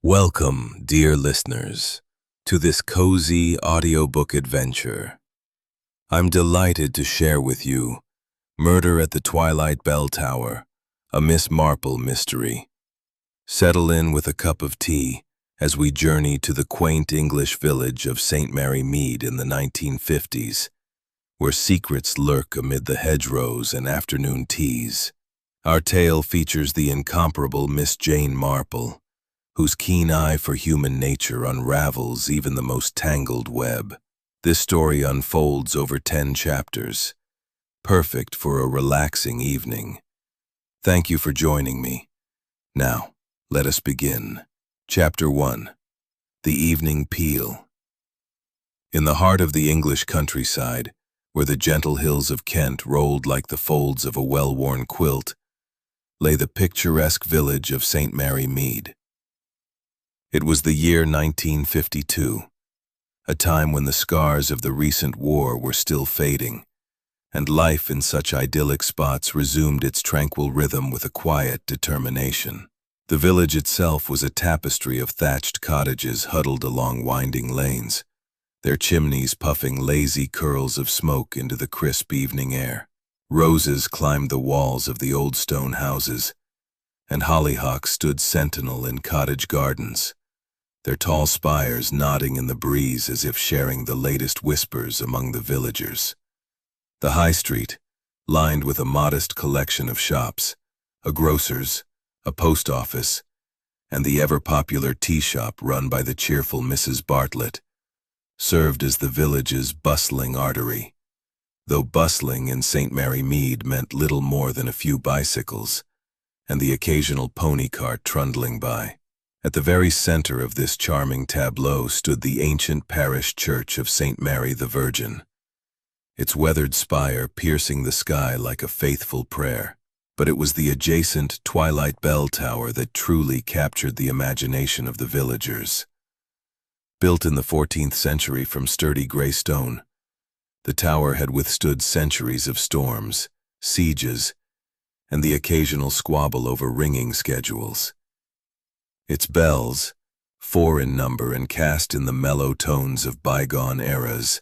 Welcome, dear listeners, to this cozy audiobook adventure. I'm delighted to share with you Murder at the Twilight Bell Tower, a Miss Marple mystery. Settle in with a cup of tea as we journey to the quaint English village of St. Mary Mead in the 1950s, where secrets lurk amid the hedgerows and afternoon teas. Our tale features the incomparable Miss Jane Marple, whose keen eye for human nature unravels even the most tangled web. This story unfolds over 10 chapters, perfect for a relaxing evening. Thank you for joining me. Now, let us begin. Chapter 1. The Evening Peal. In the heart of the English countryside, where the gentle hills of Kent rolled like the folds of a well-worn quilt, lay the picturesque village of St. Mary Mead. It was the year 1952, a time when the scars of the recent war were still fading, and life in such idyllic spots resumed its tranquil rhythm with a quiet determination. The village itself was a tapestry of thatched cottages huddled along winding lanes, their chimneys puffing lazy curls of smoke into the crisp evening air. Roses climbed the walls of the old stone houses, and hollyhocks stood sentinel in cottage gardens, their tall spires nodding in the breeze as if sharing the latest whispers among the villagers. The high street, lined with a modest collection of shops, a grocer's, a post office, and the ever-popular tea shop run by the cheerful Mrs. Bartlett, served as the village's bustling artery. Though bustling in St. Mary Mead meant little more than a few bicycles, and the occasional pony cart trundling by. At the very center of this charming tableau stood the ancient parish church of St. Mary the Virgin, its weathered spire piercing the sky like a faithful prayer. But it was the adjacent Twilight Bell Tower that truly captured the imagination of the villagers. Built in the 14th century from sturdy gray stone, the tower had withstood centuries of storms, sieges, and the occasional squabble over ringing schedules. Its bells, 4 in number and cast in the mellow tones of bygone eras,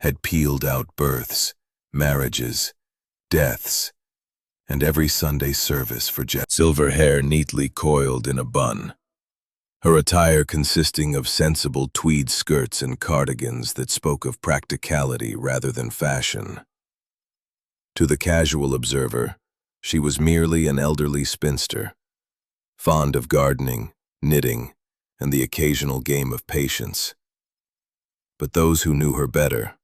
had pealed out births, marriages, deaths, and every Sunday service for silver hair neatly coiled in a bun, her attire consisting of sensible tweed skirts and cardigans that spoke of practicality rather than fashion. To the casual observer, she was merely an elderly spinster, fond of gardening, knitting, and the occasional game of patience. But those who knew her better,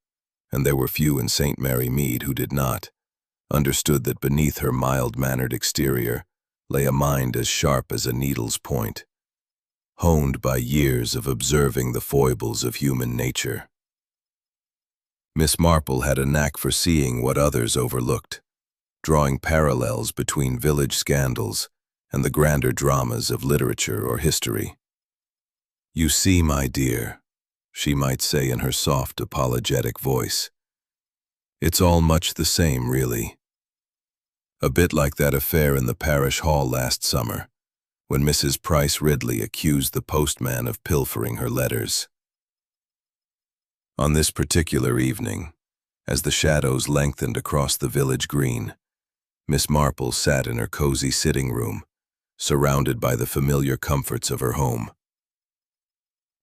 and there were few in St. Mary Mead who did not, understood that beneath her mild-mannered exterior lay a mind as sharp as a needle's point, honed by years of observing the foibles of human nature. Miss Marple had a knack for seeing what others overlooked, drawing parallels between village scandals and the grander dramas of literature or history. "You see, my dear," she might say in her soft, apologetic voice, "it's all much the same, really. A bit like that affair in the parish hall last summer, when Mrs. Price Ridley accused the postman of pilfering her letters." On this particular evening, as the shadows lengthened across the village green, Miss Marple sat in her cozy sitting room, surrounded by the familiar comforts of her home.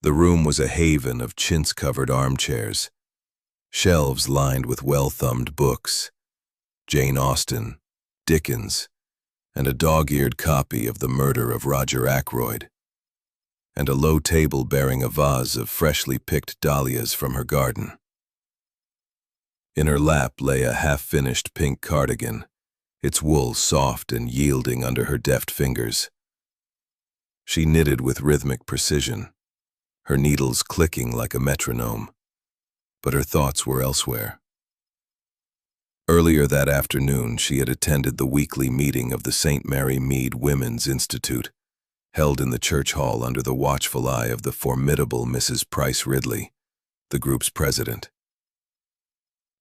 The room was a haven of chintz-covered armchairs, shelves lined with well-thumbed books, Jane Austen, Dickens, and a dog-eared copy of The Murder of Roger Ackroyd, and a low table bearing a vase of freshly picked dahlias from her garden. In her lap lay a half-finished pink cardigan, its wool soft and yielding under her deft fingers. She knitted with rhythmic precision, her needles clicking like a metronome, but her thoughts were elsewhere. Earlier that afternoon, she had attended the weekly meeting of the St. Mary Mead Women's Institute, held in the church hall under the watchful eye of the formidable Mrs. Price Ridley, the group's president.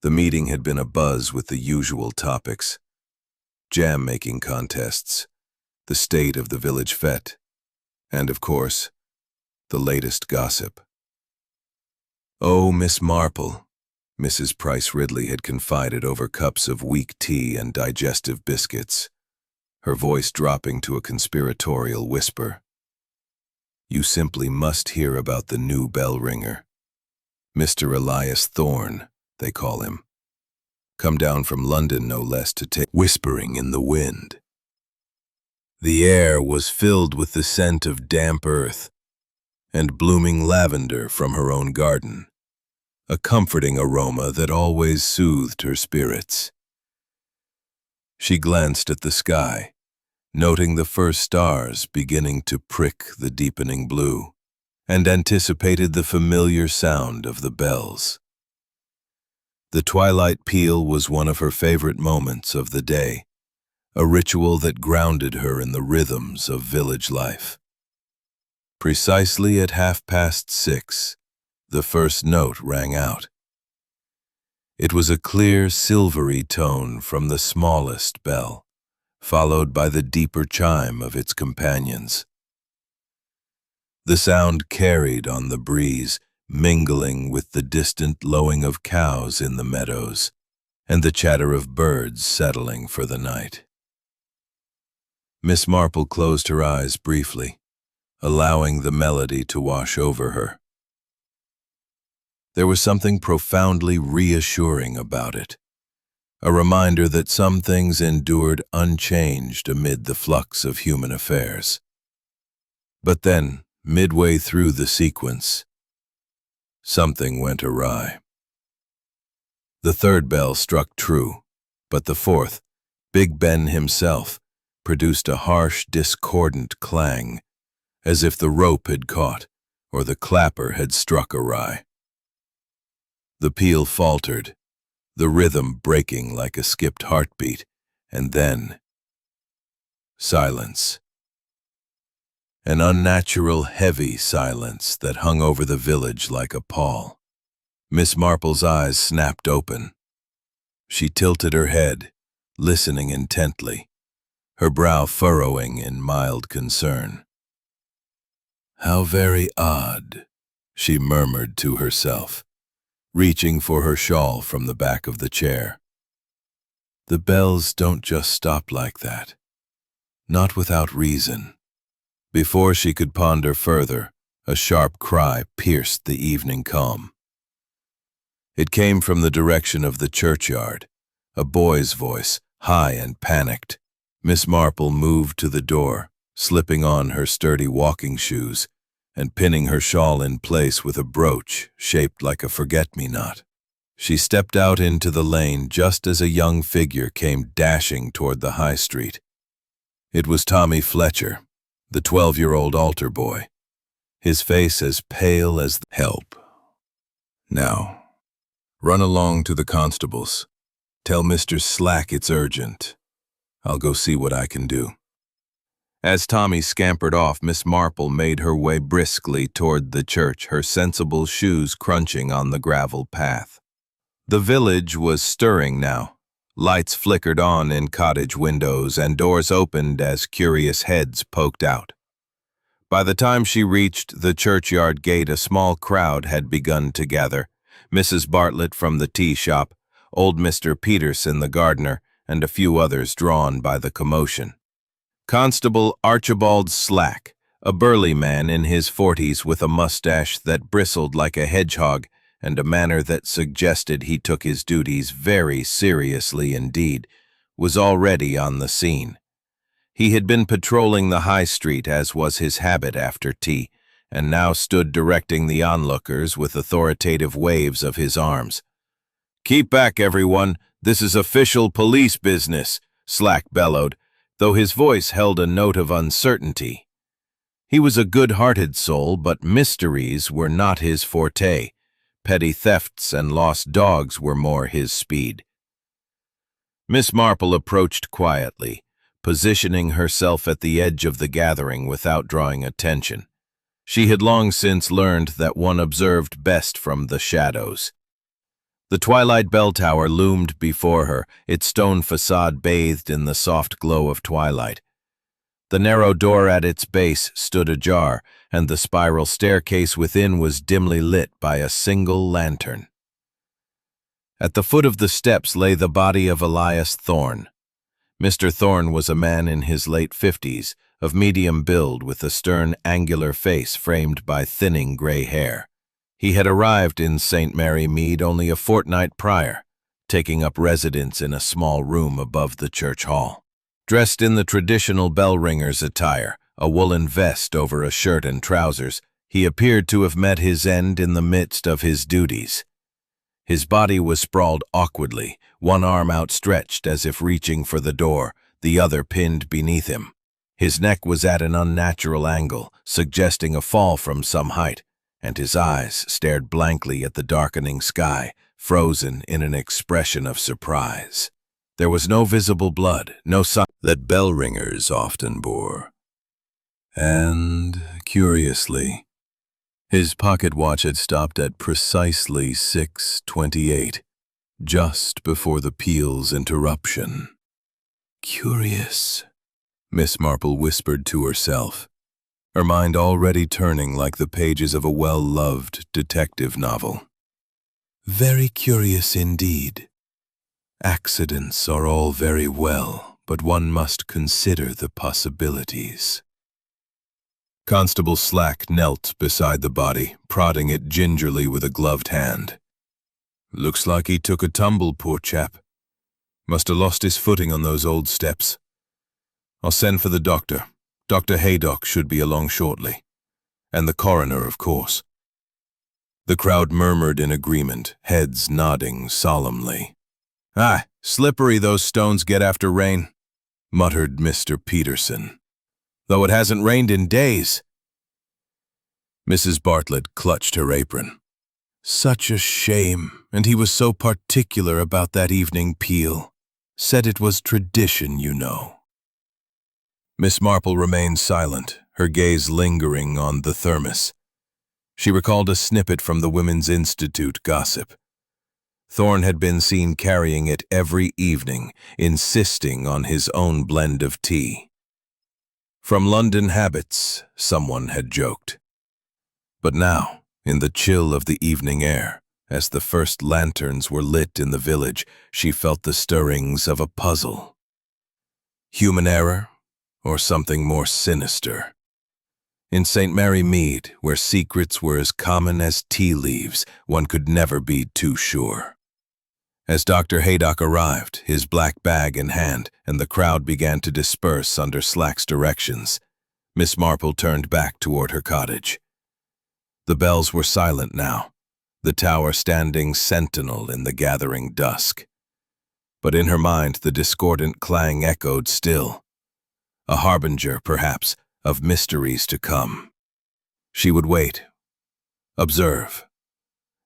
The meeting had been abuzz with the usual topics: jam-making contests, the state of the village fete, And, of course, the latest gossip. "Oh, Miss Marple," Mrs. Price Ridley had confided over cups of weak tea and digestive biscuits, her voice dropping to a conspiratorial whisper. "You simply must hear about the new bell ringer. Mr. Elias Thorne, they call him. Come down from London, no less, to take..." Whispering in the wind. The air was filled with the scent of damp earth and blooming lavender from her own garden, a comforting aroma that always soothed her spirits. She glanced at the sky, noting the first stars beginning to prick the deepening blue, and anticipated the familiar sound of the bells. The twilight peal was one of her favorite moments of the day, a ritual that grounded her in the rhythms of village life. Precisely at 6:30, the first note rang out. It was a clear, silvery tone from the smallest bell, followed by the deeper chime of its companions. The sound carried on the breeze, mingling with the distant lowing of cows in the meadows and the chatter of birds settling for the night. Miss Marple closed her eyes briefly, allowing the melody to wash over her. There was something profoundly reassuring about it, a reminder that some things endured unchanged amid the flux of human affairs. But then, midway through the sequence, something went awry. The third bell struck true, but the fourth, Big Ben himself, produced a harsh, discordant clang, as if the rope had caught or the clapper had struck awry. The peal faltered, the rhythm breaking like a skipped heartbeat, and then silence. An unnatural, heavy silence that hung over the village like a pall. Miss Marple's eyes snapped open. She tilted her head, listening intently, her brow furrowing in mild concern. "How very odd," she murmured to herself, reaching for her shawl from the back of the chair. "The bells don't just stop like that. Not without reason." Before she could ponder further, a sharp cry pierced the evening calm. It came from the direction of the churchyard, a boy's voice, high and panicked. Miss Marple moved to the door, slipping on her sturdy walking shoes and pinning her shawl in place with a brooch shaped like a forget-me-not. She stepped out into the lane just as a young figure came dashing toward the high street. It was Tommy Fletcher, the 12-year-old altar boy, his face as pale as help. "Now, run along to the constable's. Tell Mr. Slack it's urgent. I'll go see what I can do." As Tommy scampered off, Miss Marple made her way briskly toward the church, her sensible shoes crunching on the gravel path. The village was stirring now. Lights flickered on in cottage windows and doors opened as curious heads poked out. By the time she reached the churchyard gate, a small crowd had begun to gather. Mrs. Bartlett from the tea shop, old Mr. Peterson the gardener, and a few others drawn by the commotion. Constable Archibald Slack, a burly man in his 40s with a mustache that bristled like a hedgehog and a manner that suggested he took his duties very seriously indeed, was already on the scene. He had been patrolling the high street as was his habit after tea, and now stood directing the onlookers with authoritative waves of his arms. "Keep back, everyone. This is official police business," Slack bellowed, though his voice held a note of uncertainty. He was a good-hearted soul, but mysteries were not his forte. Petty thefts and lost dogs were more his speed. Miss Marple approached quietly, positioning herself at the edge of the gathering without drawing attention. She had long since learned that one observed best from the shadows. The Twilight bell tower loomed before her, its stone facade bathed in the soft glow of twilight. The narrow door at its base stood ajar, and the spiral staircase within was dimly lit by a single lantern. At the foot of the steps lay the body of Elias Thorne. Mr. Thorne was a man in his late 50s, of medium build with a stern, angular face framed by thinning gray hair. He had arrived in St. Mary Mead only a fortnight prior, taking up residence in a small room above the church hall. Dressed in the traditional bell-ringer's attire, a woolen vest over a shirt and trousers, he appeared to have met his end in the midst of his duties. His body was sprawled awkwardly, one arm outstretched as if reaching for the door, the other pinned beneath him. His neck was at an unnatural angle, suggesting a fall from some height, and his eyes stared blankly at the darkening sky, frozen in an expression of surprise. There was no visible blood, no sign that bell ringers often bore. And, curiously, his pocket watch had stopped at precisely 6:28, just before the peal's interruption. Curious, Miss Marple whispered to herself, her mind already turning like the pages of a well-loved detective novel. Very curious indeed. Accidents are all very well, but one must consider the possibilities. Constable Slack knelt beside the body, prodding it gingerly with a gloved hand. Looks like he took a tumble, poor chap. Must have lost his footing on those old steps. I'll send for the doctor. Dr. Haydock should be along shortly. And the coroner, of course. The crowd murmured in agreement, heads nodding solemnly. Ah, slippery those stones get after rain, muttered Mr. Peterson. Though it hasn't rained in days. Mrs. Bartlett clutched her apron. Such a shame, and he was so particular about that evening peal. Said it was tradition, you know. Miss Marple remained silent, her gaze lingering on the thermos. She recalled a snippet from the Women's Institute gossip. Thorne had been seen carrying it every evening, insisting on his own blend of tea. From London habits, someone had joked. But now, in the chill of the evening air, as the first lanterns were lit in the village, she felt the stirrings of a puzzle. Human error, or something more sinister? In St. Mary Mead, where secrets were as common as tea leaves, one could never be too sure. As Dr. Haydock arrived, his black bag in hand, and the crowd began to disperse under Slack's directions, Miss Marple turned back toward her cottage. The bells were silent now, the tower standing sentinel in the gathering dusk. But in her mind the discordant clang echoed still, a harbinger, perhaps, of mysteries to come. She would wait, observe,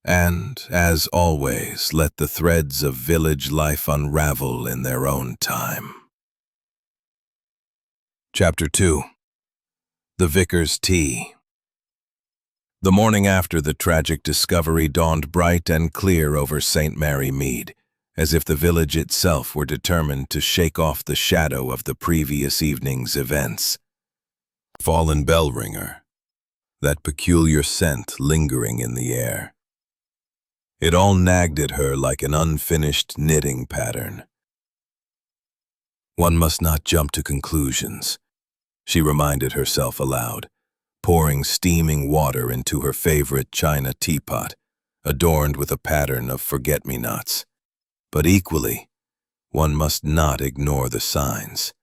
and, as always, let the threads of village life unravel in their own time. Chapter 2. The Vicar's Tea. The morning after the tragic discovery dawned bright and clear over St. Mary Mead, as if the village itself were determined to shake off the shadow of the previous evening's events. Fallen bell ringer, that peculiar scent lingering in the air. It all nagged at her like an unfinished knitting pattern. One must not jump to conclusions, she reminded herself aloud, pouring steaming water into her favorite china teapot, adorned with a pattern of forget-me-nots. But equally, one must not ignore the signs.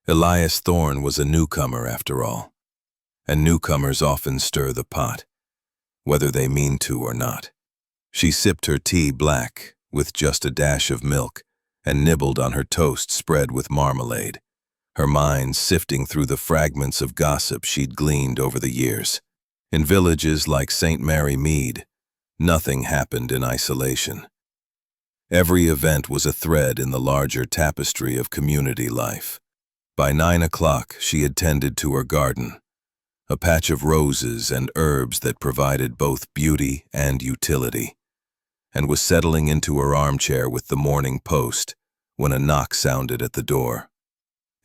Elias Thorne was a newcomer after all, and newcomers often stir the pot, whether they mean to or not. She sipped her tea black, with just a dash of milk, and nibbled on her toast spread with marmalade, her mind sifting through the fragments of gossip she'd gleaned over the years. In villages like St. Mary Mead, nothing happened in isolation. Every event was a thread in the larger tapestry of community life. By 9 o'clock, she had tended to her garden, a patch of roses and herbs that provided both beauty and utility, and was settling into her armchair with the Morning Post when a knock sounded at the door.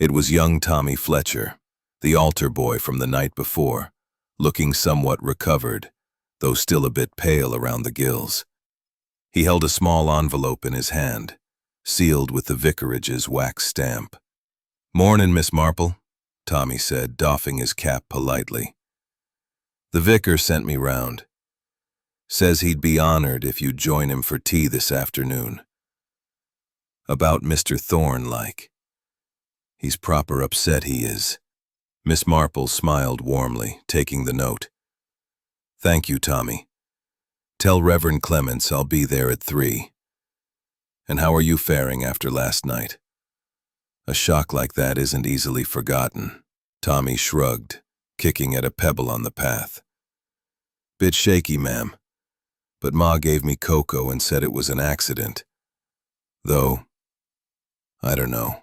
It was young Tommy Fletcher, the altar boy from the night before, looking somewhat recovered, though still a bit pale around the gills. He held a small envelope in his hand, sealed with the vicarage's wax stamp. "Mornin', Miss Marple," Tommy said, doffing his cap politely. "The vicar sent me round. Says he'd be honored if you'd join him for tea this afternoon. About Mr. Thorne, like. He's proper upset, he is." Miss Marple smiled warmly, taking the note. "Thank you, Tommy. Tell Reverend Clements I'll be there at 3. And how are you faring after last night? A shock like that isn't easily forgotten." Tommy shrugged, kicking at a pebble on the path. "Bit shaky, ma'am, but Ma gave me cocoa and said it was an accident. Though, I don't know.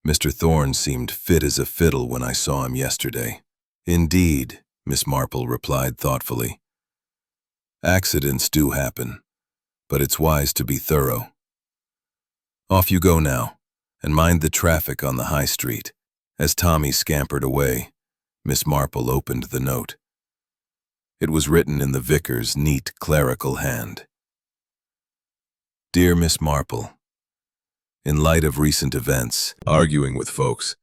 Mr. Thorne seemed fit as a fiddle when I saw him yesterday." "Indeed," Miss Marple replied thoughtfully. "Accidents do happen, but it's wise to be thorough. Off you go now, and mind the traffic on the high street." As Tommy scampered away, Miss Marple opened the note. It was written in the vicar's neat clerical hand. "Dear Miss Marple, in light of recent events, arguing with folks,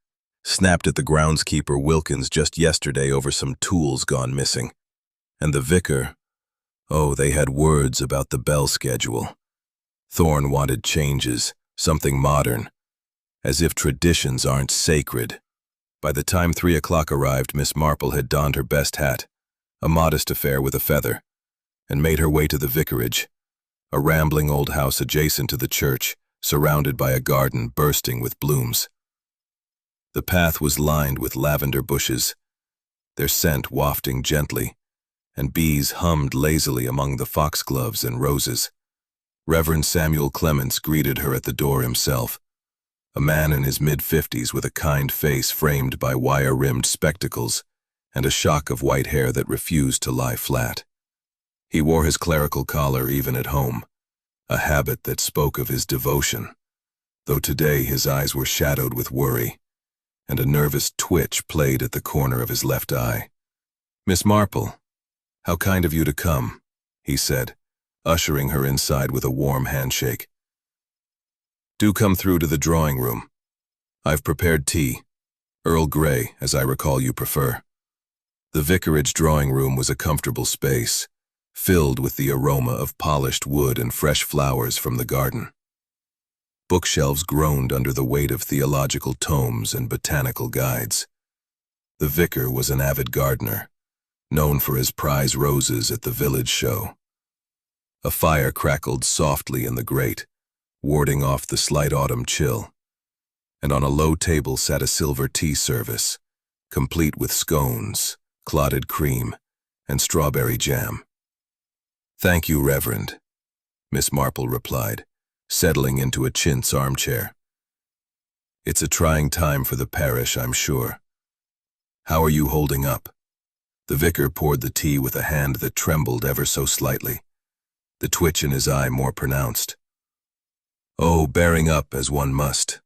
snapped at the groundskeeper Wilkins just yesterday over some tools gone missing. And the vicar, oh, they had words about the bell schedule. Thorne wanted changes, something modern, as if traditions aren't sacred." By the time 3 o'clock arrived, Miss Marple had donned her best hat, a modest affair with a feather, and made her way to the vicarage, a rambling old house adjacent to the church, surrounded by a garden bursting with blooms. The path was lined with lavender bushes, their scent wafting gently, and bees hummed lazily among the foxgloves and roses. Reverend Samuel Clements greeted her at the door himself, a man in his mid-50s with a kind face framed by wire-rimmed spectacles and a shock of white hair that refused to lie flat. He wore his clerical collar even at home, a habit that spoke of his devotion, though today his eyes were shadowed with worry, and a nervous twitch played at the corner of his left eye. "Miss Marple, how kind of you to come," he said, ushering her inside with a warm handshake. "Do come through to the drawing room. I've prepared tea, Earl Grey, as I recall you prefer." The vicarage drawing room was a comfortable space, filled with the aroma of polished wood and fresh flowers from the garden. Bookshelves groaned under the weight of theological tomes and botanical guides. The vicar was an avid gardener, known for his prize roses at the village show. A fire crackled softly in the grate, warding off the slight autumn chill, and on a low table sat a silver tea service, complete with scones, clotted cream, and strawberry jam. "Thank you, Reverend," Miss Marple replied, settling into a chintz armchair. "It's a trying time for the parish, I'm sure. How are you holding up?" The vicar poured the tea with a hand that trembled ever so slightly, the twitch in his eye more pronounced. "Oh, bearing up as one must.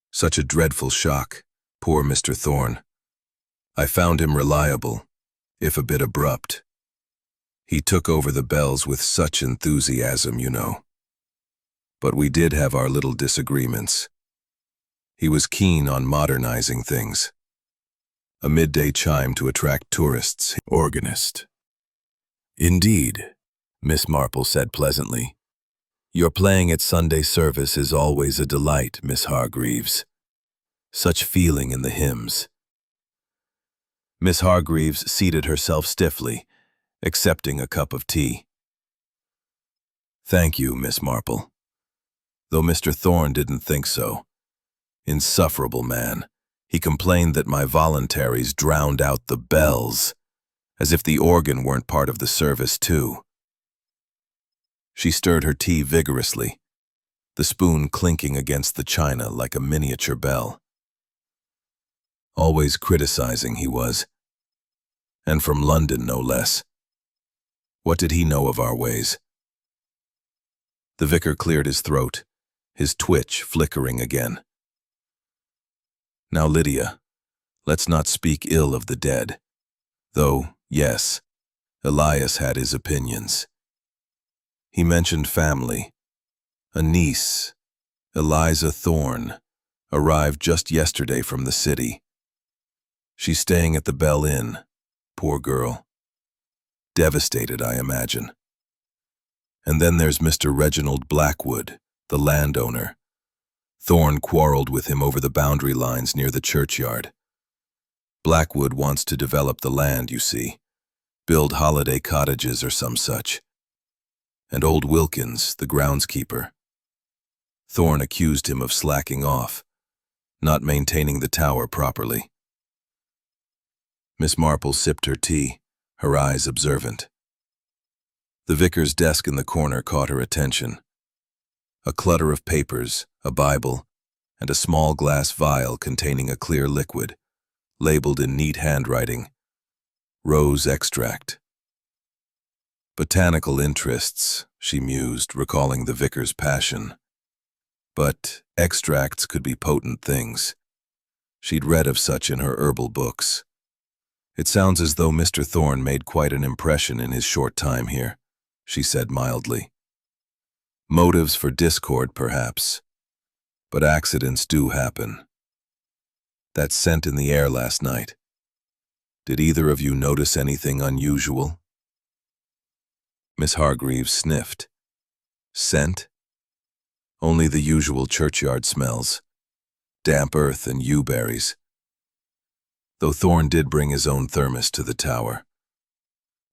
Such a dreadful shock, poor Mr. Thorne. I found him reliable, if a bit abrupt. He took over the bells with such enthusiasm, you know. But we did have our little disagreements. He was keen on modernizing things. A midday chime to attract tourists. Organist. "Indeed," Miss Marple said pleasantly. "Your playing at Sunday service is always a delight, Miss Hargreaves. Such feeling in the hymns." Miss Hargreaves seated herself stiffly, accepting a cup of tea. "Thank you, Miss Marple. Though Mr. Thorne didn't think so. Insufferable man. He complained that my voluntaries drowned out the bells, as if the organ weren't part of the service too." She stirred her tea vigorously, the spoon clinking against the china like a miniature bell. Always criticizing he was, and from London no less. What did he know of our ways? The vicar cleared his throat, his twitch flickering again. Now, Lydia, let's not speak ill of the dead. Though, yes, Elias had his opinions. He mentioned family. A niece, Eliza Thorne, arrived just yesterday from the city. She's staying at the Bell Inn, poor girl. Devastated, I imagine. And then there's Mr. Reginald Blackwood, the landowner. Thorne quarreled with him over the boundary lines near the churchyard. Blackwood wants to develop the land, you see, build holiday cottages or some such. And old Wilkins, the groundskeeper. Thorne accused him of slacking off, not maintaining the tower properly. Miss Marple sipped her tea, her eyes observant. The vicar's desk in the corner caught her attention. A clutter of papers, a Bible, and a small glass vial containing a clear liquid, labeled in neat handwriting, rose extract. Botanical interests, she mused, recalling the vicar's passion. But extracts could be potent things. She'd read of such in her herbal books. It sounds as though Mr. Thorne made quite an impression in his short time here, she said mildly. Motives for discord, perhaps. But accidents do happen. That scent in the air last night. Did either of you notice anything unusual? Miss Hargreaves sniffed. Scent? Only the usual churchyard smells. Damp earth and yew berries. Though Thorne did bring his own thermos to the tower.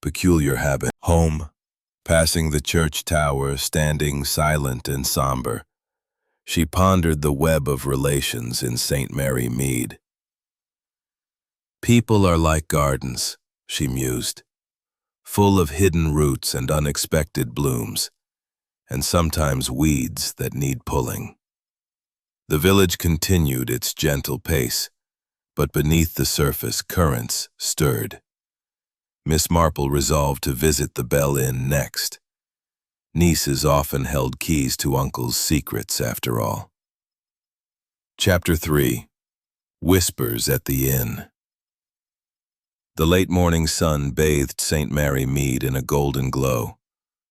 Peculiar habit. Home. Passing the church tower, standing silent and somber, she pondered the web of relations in St. Mary Mead. People are like gardens, she mused, full of hidden roots and unexpected blooms, and sometimes weeds that need pulling. The village continued its gentle pace, but beneath the surface currents stirred. Miss Marple resolved to visit the Bell Inn next. Nieces often held keys to Uncle's secrets, after all. Chapter 3. Whispers at the Inn. The late morning sun bathed St. Mary Mead in a golden glow,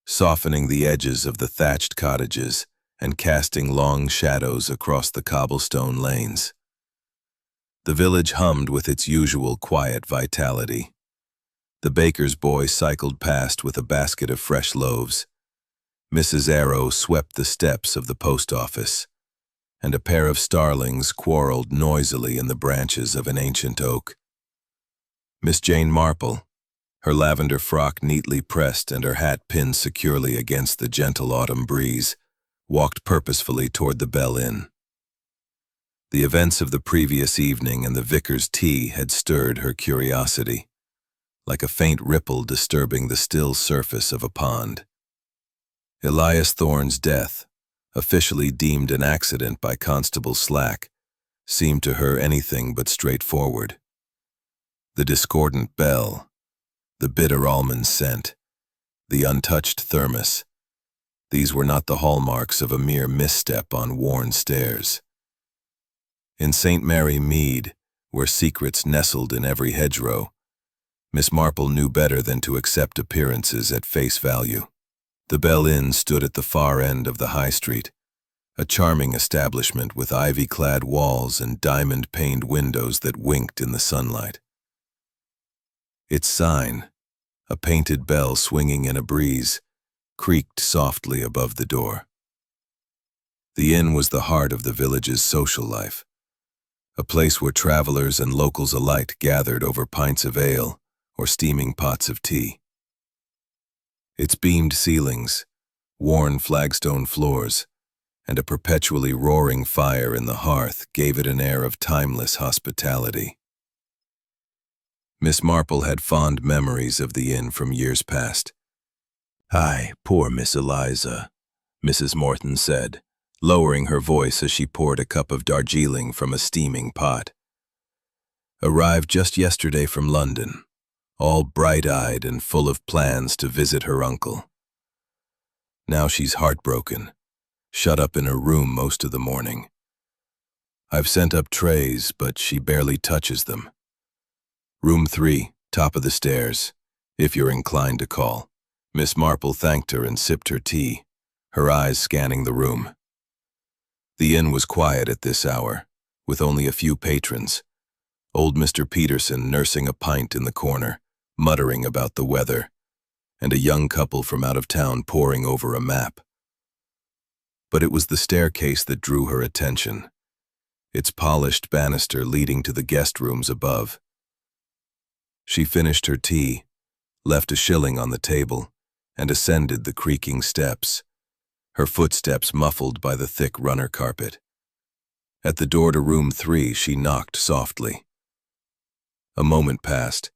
softening the edges of the thatched cottages and casting long shadows across the cobblestone lanes. The village hummed with its usual quiet vitality. The baker's boy cycled past with a basket of fresh loaves. Mrs. Arrow swept the steps of the post office, and a pair of starlings quarreled noisily in the branches of an ancient oak. Miss Jane Marple, her lavender frock neatly pressed and her hat pinned securely against the gentle autumn breeze, walked purposefully toward the Bell Inn. The events of the previous evening and the vicar's tea had stirred her curiosity, like a faint ripple disturbing the still surface of a pond. Elias Thorne's death, officially deemed an accident by Constable Slack, seemed to her anything but straightforward. The discordant bell, the bitter almond scent, the untouched thermos, these were not the hallmarks of a mere misstep on worn stairs. In St. Mary Mead, where secrets nestled in every hedgerow, Miss Marple knew better than to accept appearances at face value. The Bell Inn stood at the far end of the high street, a charming establishment with ivy-clad walls and diamond-paned windows that winked in the sunlight. Its sign, a painted bell swinging in a breeze, creaked softly above the door. The inn was the heart of the village's social life, a place where travelers and locals alike gathered over pints of ale or steaming pots of tea. Its beamed ceilings, worn flagstone floors, and a perpetually roaring fire in the hearth gave it an air of timeless hospitality. Miss Marple had fond memories of the inn from years past. "Aye, poor Miss Eliza," Mrs. Morton said, lowering her voice as she poured a cup of Darjeeling from a steaming pot. "Arrived just yesterday from London, all bright-eyed and full of plans to visit her uncle. Now she's heartbroken, shut up in her room most of the morning. I've sent up trays, but she barely touches them. Room 3, top of the stairs, if you're inclined to call. Miss Marple thanked her and sipped her tea, her eyes scanning the room. The inn was quiet at this hour, with only a few patrons. Old Mr. Peterson nursing a pint in the corner, muttering about the weather, and a young couple from out of town poring over a map. But it was the staircase that drew her attention, its polished banister leading to the guest rooms above. She finished her tea, left a shilling on the table, and ascended the creaking steps, her footsteps muffled by the thick runner carpet. At the door to room 3, she knocked softly. A moment passed,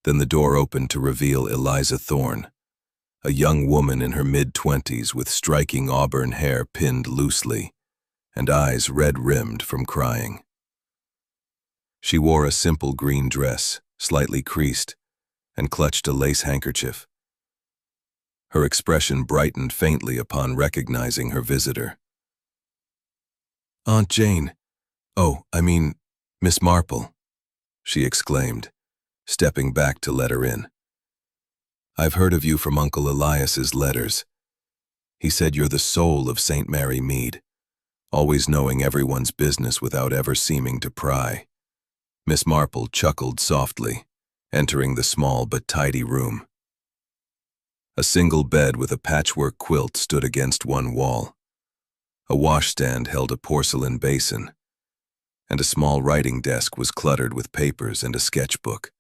then the door opened to reveal Eliza Thorne, a young woman in her mid-20s with striking auburn hair pinned loosely and eyes red-rimmed from crying. She wore a simple green dress, slightly creased, and clutched a lace handkerchief. Her expression brightened faintly upon recognizing her visitor. "Aunt Jane. Oh, I mean, Miss Marple," she exclaimed, stepping back to let her in. "I've heard of you from Uncle Elias's letters. He said you're the soul of St. Mary Mead, always knowing everyone's business without ever seeming to pry." Miss Marple chuckled softly, entering the small but tidy room. A single bed with a patchwork quilt stood against one wall. A washstand held a porcelain basin, and a small writing desk was cluttered with papers and a sketchbook.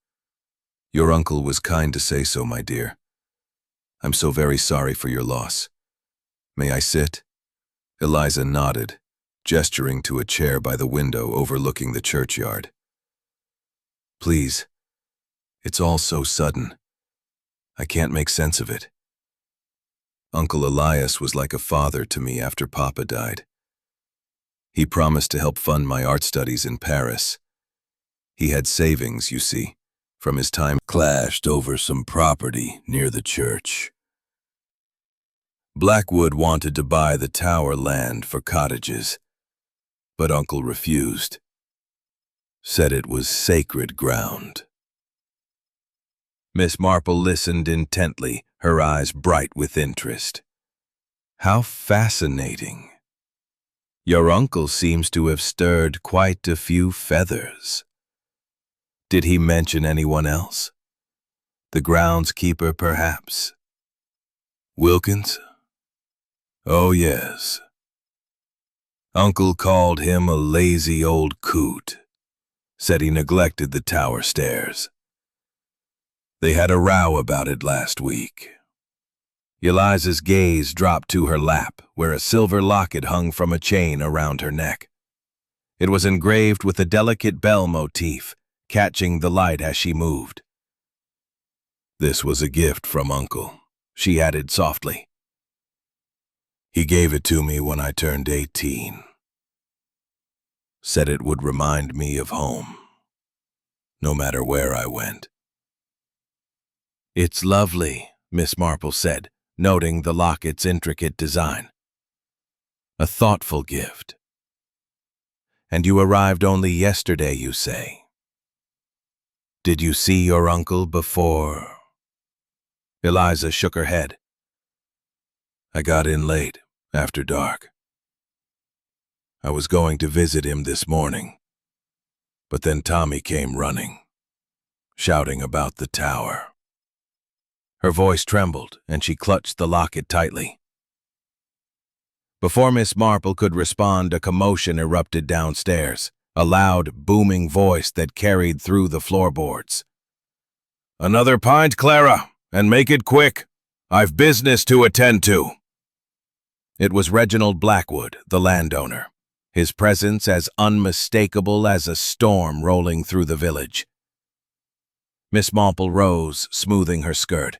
"Your uncle was kind to say so, my dear. I'm so very sorry for your loss. May I sit?" Eliza nodded, gesturing to a chair by the window overlooking the churchyard. "Please. It's all so sudden. I can't make sense of it. Uncle Elias was like a father to me after Papa died. He promised to help fund my art studies in Paris. He had savings, you see, from his time clashed over some property near the church. Blackwood wanted to buy the tower land for cottages, but Uncle refused. Said it was sacred ground." Miss Marple listened intently, her eyes bright with interest. "How fascinating. Your uncle seems to have stirred quite a few feathers. Did he mention anyone else? The groundskeeper, perhaps? Wilkins? Oh, yes. Uncle called him a lazy old coot. Said he neglected the tower stairs. They had a row about it last week." Eliza's gaze dropped to her lap, where a silver locket hung from a chain around her neck. It was engraved with a delicate bell motif, catching the light as she moved. "This was a gift from Uncle," she added softly. "He gave it to me when I turned 18. Said it would remind me of home, no matter where I went." "It's lovely," Miss Marple said, noting the locket's intricate design. "A thoughtful gift. And you arrived only yesterday, you say? Did you see your uncle before?" Eliza shook her head. "I got in late, after dark. I was going to visit him this morning, but then Tommy came running, shouting about the tower." Her voice trembled, and she clutched the locket tightly. Before Miss Marple could respond, a commotion erupted downstairs, a loud, booming voice that carried through the floorboards. "Another pint, Clara, and make it quick. I've business to attend to." It was Reginald Blackwood, the landowner, his presence as unmistakable as a storm rolling through the village. Miss Marple rose, smoothing her skirt.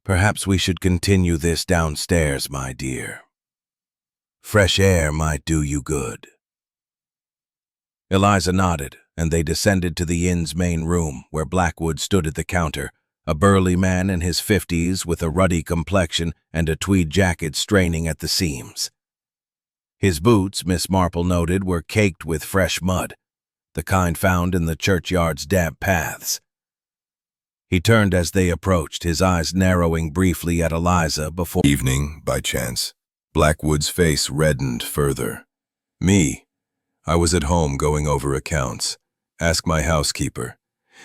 "Perhaps we should continue this downstairs, my dear. Fresh air might do you good." Eliza nodded, and they descended to the inn's main room, where Blackwood stood at the counter, a burly man in his 50s with a ruddy complexion and a tweed jacket straining at the seams. His boots, Miss Marple noted, were caked with fresh mud, the kind found in the churchyard's damp paths. He turned as they approached, his eyes narrowing briefly at Eliza before— Evening, by chance. Blackwood's face reddened further. Me. I was at home going over accounts. Ask my housekeeper.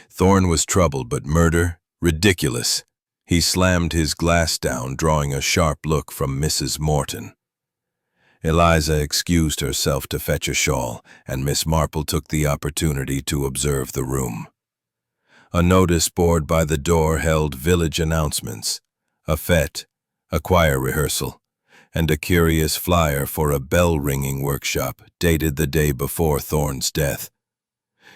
Thorne was troubled, but murder? Ridiculous. He slammed his glass down, drawing a sharp look from Mrs. Morton. Eliza excused herself to fetch a shawl, and Miss Marple took the opportunity to observe the room. A notice board by the door held village announcements, a fete, a choir rehearsal, and a curious flyer for a bell-ringing workshop dated the day before Thorne's death.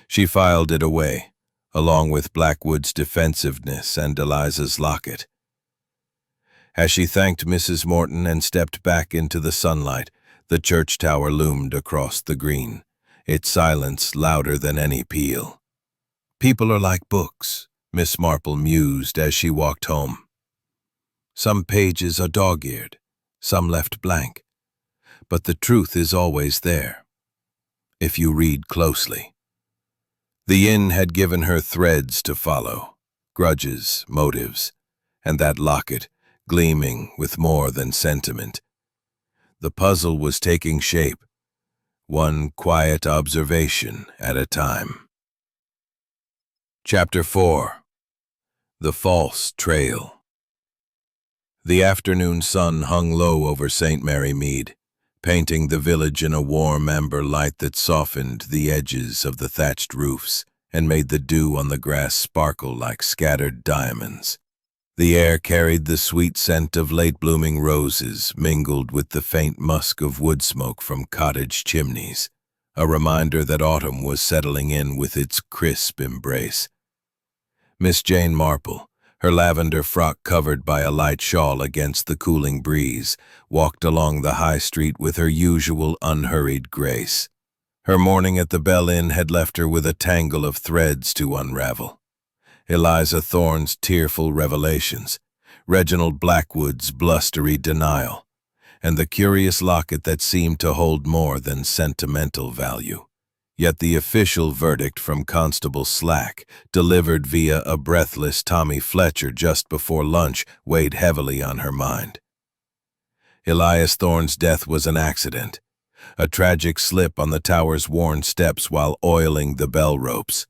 She filed it away, along with Blackwood's defensiveness and Eliza's locket. As she thanked Mrs. Morton and stepped back into the sunlight, the church tower loomed across the green, its silence louder than any peal. People are like books, Miss Marple mused as she walked home. Some pages are dog-eared, some left blank, but the truth is always there, if you read closely. The inn had given her threads to follow, grudges, motives, and that locket, gleaming with more than sentiment. The puzzle was taking shape, one quiet observation at a time. Chapter 4. The False Trail. The afternoon sun hung low over St. Mary Mead, painting the village in a warm amber light that softened the edges of the thatched roofs and made the dew on the grass sparkle like scattered diamonds. The air carried the sweet scent of late-blooming roses mingled with the faint musk of wood smoke from cottage chimneys, a reminder that autumn was settling in with its crisp embrace. Miss Jane Marple, her lavender frock covered by a light shawl against the cooling breeze, walked along the high street with her usual unhurried grace. Her morning at the Bell Inn had left her with a tangle of threads to unravel. Eliza Thorne's tearful revelations, Reginald Blackwood's blustery denial, and the curious locket that seemed to hold more than sentimental value. Yet the official verdict from Constable Slack, delivered via a breathless Tommy Fletcher just before lunch, weighed heavily on her mind. Elias Thorne's death was an accident, a tragic slip on the tower's worn steps while oiling the bell ropes.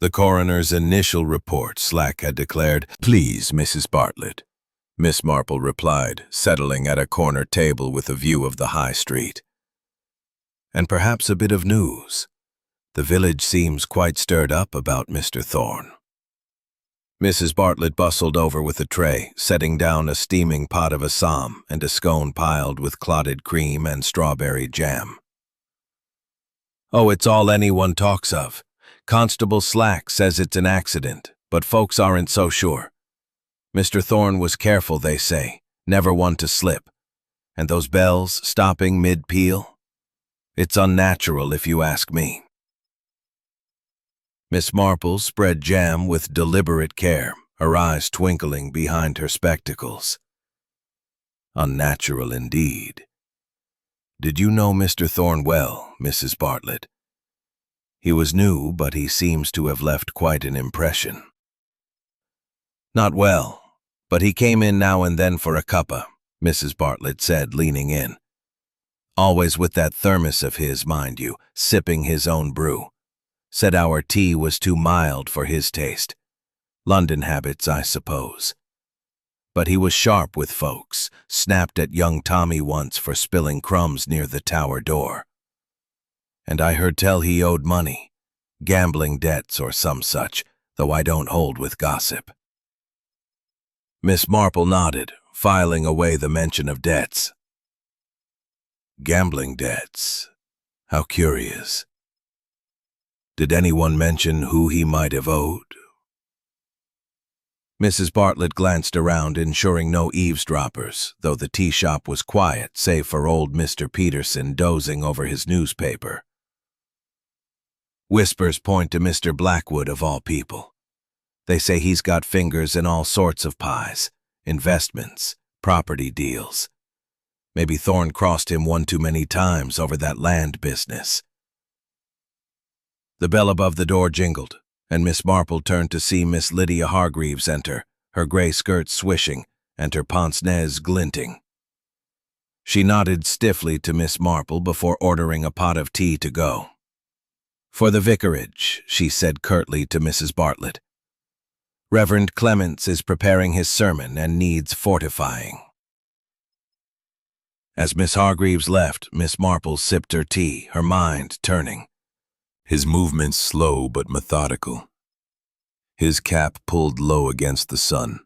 The coroner's initial report, Slack had declared. "Please, Mrs. Bartlett," Miss Marple replied, settling at a corner table with a view of the high street. "And perhaps a bit of news. The village seems quite stirred up about Mr. Thorne." Mrs. Bartlett bustled over with a tray, setting down a steaming pot of assam and a scone piled with clotted cream and strawberry jam. "Oh, it's all anyone talks of. Constable Slack says it's an accident, but folks aren't so sure. Mr. Thorne was careful, they say, never one to slip. And those bells stopping mid-peal? It's unnatural if you ask me." Miss Marple spread jam with deliberate care, her eyes twinkling behind her spectacles. "Unnatural indeed. Did you know Mr. Thorne well, Mrs. Bartlett? He was new, but he seems to have left quite an impression." "Not well, but he came in now and then for a cuppa," Mrs. Bartlett said, leaning in. "Always with that thermos of his, mind you, sipping his own brew. Said our tea was too mild for his taste. London habits, I suppose. But he was sharp with folks, snapped at young Tommy once for spilling crumbs near the tower door. And I heard tell he owed money, gambling debts or some such, though I don't hold with gossip." Miss Marple nodded, filing away the mention of debts. "Gambling debts? How curious. Did anyone mention who he might have owed?" Mrs. Bartlett glanced around, ensuring no eavesdroppers, though the tea shop was quiet, save for old Mr. Peterson dozing over his newspaper. "Whispers point to Mr. Blackwood, of all people. They say he's got fingers in all sorts of pies, investments, property deals. Maybe Thorn crossed him one too many times over that land business. The bell above the door jingled, and Miss Marple turned to see Miss Lydia Hargreaves enter, her gray skirt swishing and her pince-nez glinting. She nodded stiffly to Miss Marple before ordering a pot of tea to go. "For the vicarage," she said curtly to Mrs. Bartlett. "Reverend Clements is preparing his sermon and needs fortifying." As Miss Hargreaves left, Miss Marple sipped her tea, her mind turning. His movements slow but methodical. His cap pulled low against the sun.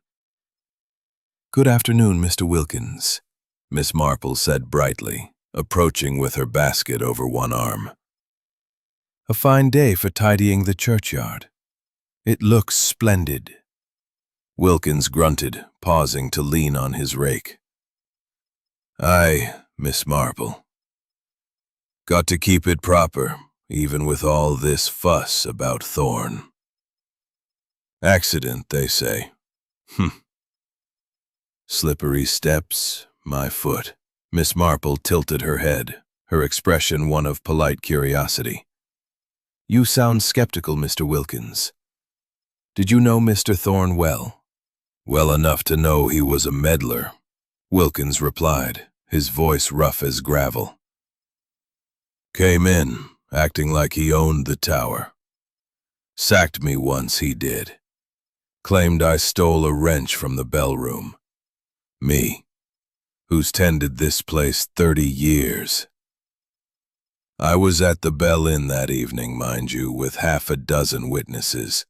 "Good afternoon, Mr. Wilkins," Miss Marple said brightly, approaching with her basket over one arm. "A fine day for tidying the churchyard. It looks splendid." Wilkins grunted, pausing to lean on his rake. "Aye, Miss Marple. Got to keep it proper, even with all this fuss about Thorn. Accident, they say. Slippery steps, my foot." Miss Marple tilted her head, her expression one of polite curiosity. "You sound skeptical, Mr. Wilkins. Did you know Mr. Thorn well?" "Well enough to know he was a meddler," Wilkins replied, his voice rough as gravel. "Came in, acting like he owned the tower. Sacked me once, he did. Claimed I stole a wrench from the bell room. Me, who's tended this place 30 years. I was at the Bell Inn that evening, mind you, with half a dozen witnesses.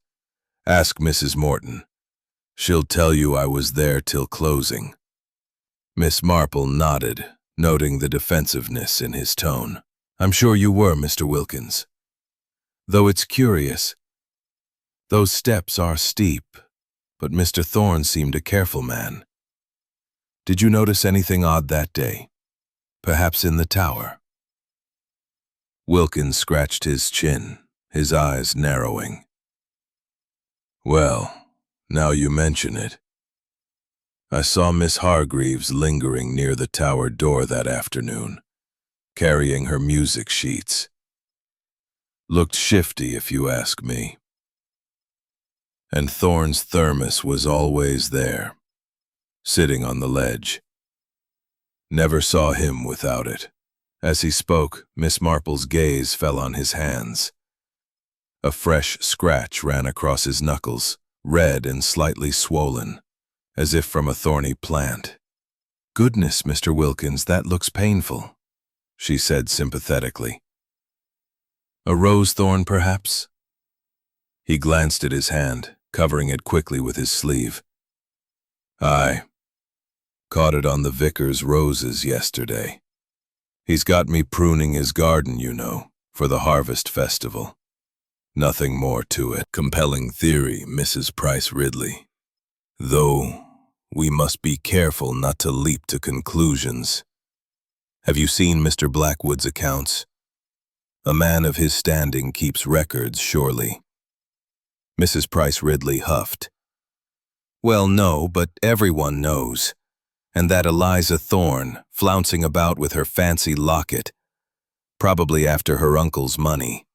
Ask Mrs. Morton. She'll tell you I was there till closing." Miss Marple nodded, noting the defensiveness in his tone. "I'm sure you were, Mr. Wilkins. Though it's curious. Those steps are steep, but Mr. Thorn seemed a careful man. Did you notice anything odd that day? Perhaps in the tower?" Wilkins scratched his chin, his eyes narrowing. "Well, now you mention it. I saw Miss Hargreaves lingering near the tower door that afternoon, carrying her music sheets. Looked shifty, if you ask me. And Thorn's thermos was always there, sitting on the ledge. Never saw him without it." As he spoke, Miss Marple's gaze fell on his hands. A fresh scratch ran across his knuckles, red and slightly swollen, as if from a thorny plant. "Goodness, Mr. Wilkins, that looks painful," she said sympathetically. "A rose thorn, perhaps?" He glanced at his hand, covering it quickly with his sleeve. "Aye. Caught it on the vicar's roses yesterday. He's got me pruning his garden, you know, for the harvest festival. Nothing more to it." Compelling theory, Mrs. Price Ridley. "Though we must be careful not to leap to conclusions. Have you seen Mr. Blackwood's accounts? A man of his standing keeps records, surely." Mrs. Price Ridley huffed. "Well, no, but everyone knows. And that Eliza Thorn, flouncing about with her fancy locket, probably after her uncle's money."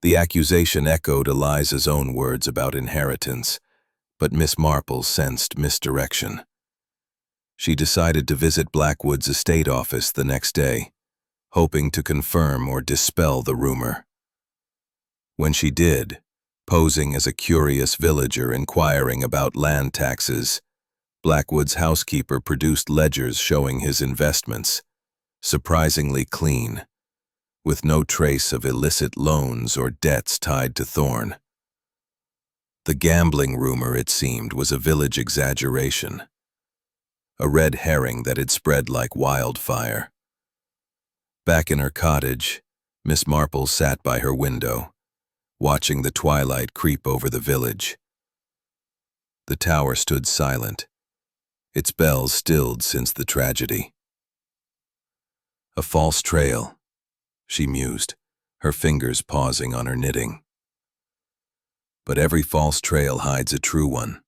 The accusation echoed Eliza's own words about inheritance, but Miss Marple sensed misdirection. She decided to visit Blackwood's estate office the next day, hoping to confirm or dispel the rumor. When she did, posing as a curious villager inquiring about land taxes, Blackwood's housekeeper produced ledgers showing his investments, surprisingly clean, with no trace of illicit loans or debts tied to Thorn. The gambling rumor, it seemed, was a village exaggeration, a red herring that had spread like wildfire. Back in her cottage, Miss Marple sat by her window, watching the twilight creep over the village. The tower stood silent, its bells stilled since the tragedy. "A false trail," she mused, her fingers pausing on her knitting. "But every false trail hides a true one.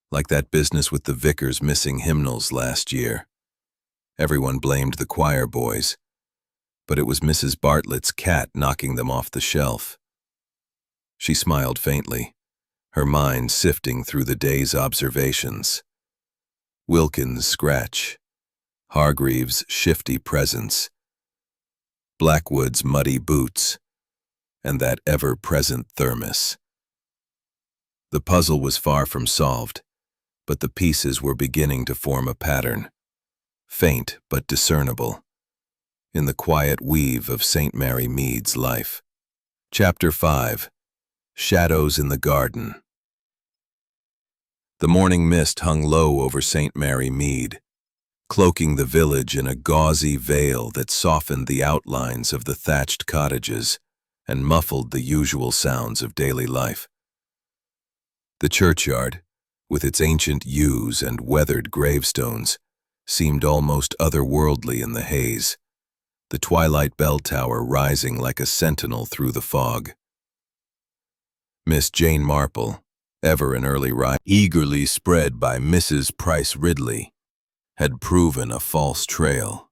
Like that business with the vicar's missing hymnals last year. Everyone blamed the choir boys, but it was Mrs. Bartlett's cat knocking them off the shelf. She smiled faintly, her mind sifting through the day's observations. Wilkins' scratch, Hargreaves' shifty presence, Blackwood's muddy boots, and that ever-present thermos. The puzzle was far from solved, but the pieces were beginning to form a pattern, faint but discernible, in the quiet weave of St. Mary Mead's life. Chapter 5. Shadows in the Garden. The morning mist hung low over St. Mary Mead, cloaking the village in a gauzy veil that softened the outlines of the thatched cottages and muffled the usual sounds of daily life. The churchyard, with its ancient yews and weathered gravestones, seemed almost otherworldly in the haze, the Twilight bell tower rising like a sentinel through the fog. Miss Jane Marple, ever an early riser, eagerly spread by Mrs. Price Ridley, had proven a false trail.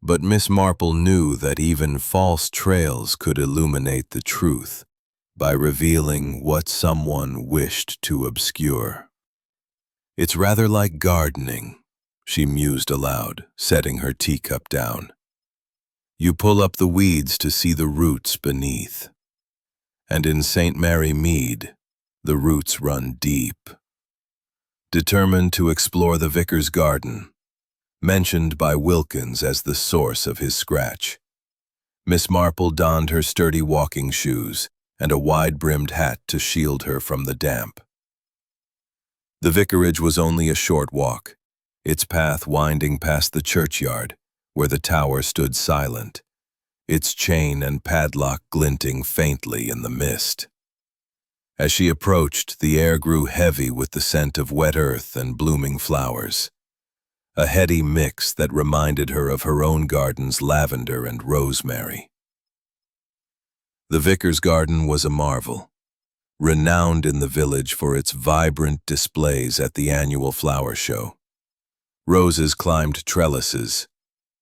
But Miss Marple knew that even false trails could illuminate the truth by revealing what someone wished to obscure. "It's rather like gardening," she mused aloud, setting her teacup down. "You pull up the weeds to see the roots beneath. And in St. Mary Mead, the roots run deep." Determined to explore the vicar's garden, mentioned by Wilkins as the source of his scratch, Miss Marple donned her sturdy walking shoes and a wide-brimmed hat to shield her from the damp. The vicarage was only a short walk, its path winding past the churchyard, where the tower stood silent, its chain and padlock glinting faintly in the mist. As she approached, the air grew heavy with the scent of wet earth and blooming flowers, a heady mix that reminded her of her own garden's lavender and rosemary. The vicar's garden was a marvel, renowned in the village for its vibrant displays at the annual flower show. Roses climbed trellises,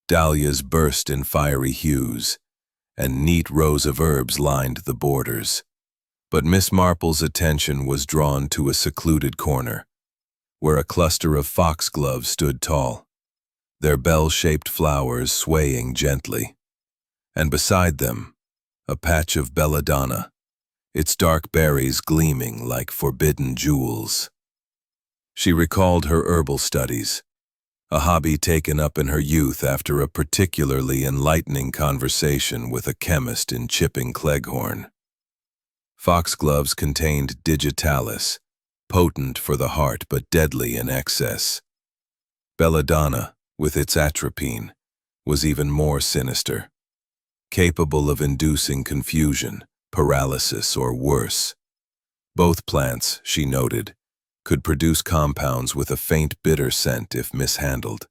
dahlias burst in fiery hues, and neat rows of herbs lined the borders. But Miss Marple's attention was drawn to a secluded corner, where a cluster of foxgloves stood tall, their bell-shaped flowers swaying gently, and beside them, a patch of belladonna, its dark berries gleaming like forbidden jewels. She recalled her herbal studies, a hobby taken up in her youth after a particularly enlightening conversation with a chemist in Chipping Cleghorn. Foxgloves contained digitalis, potent for the heart but deadly in excess. Belladonna, with its atropine, was even more sinister, capable of inducing confusion, paralysis, or worse. Both plants, she noted, could produce compounds with a faint bitter scent if mishandled.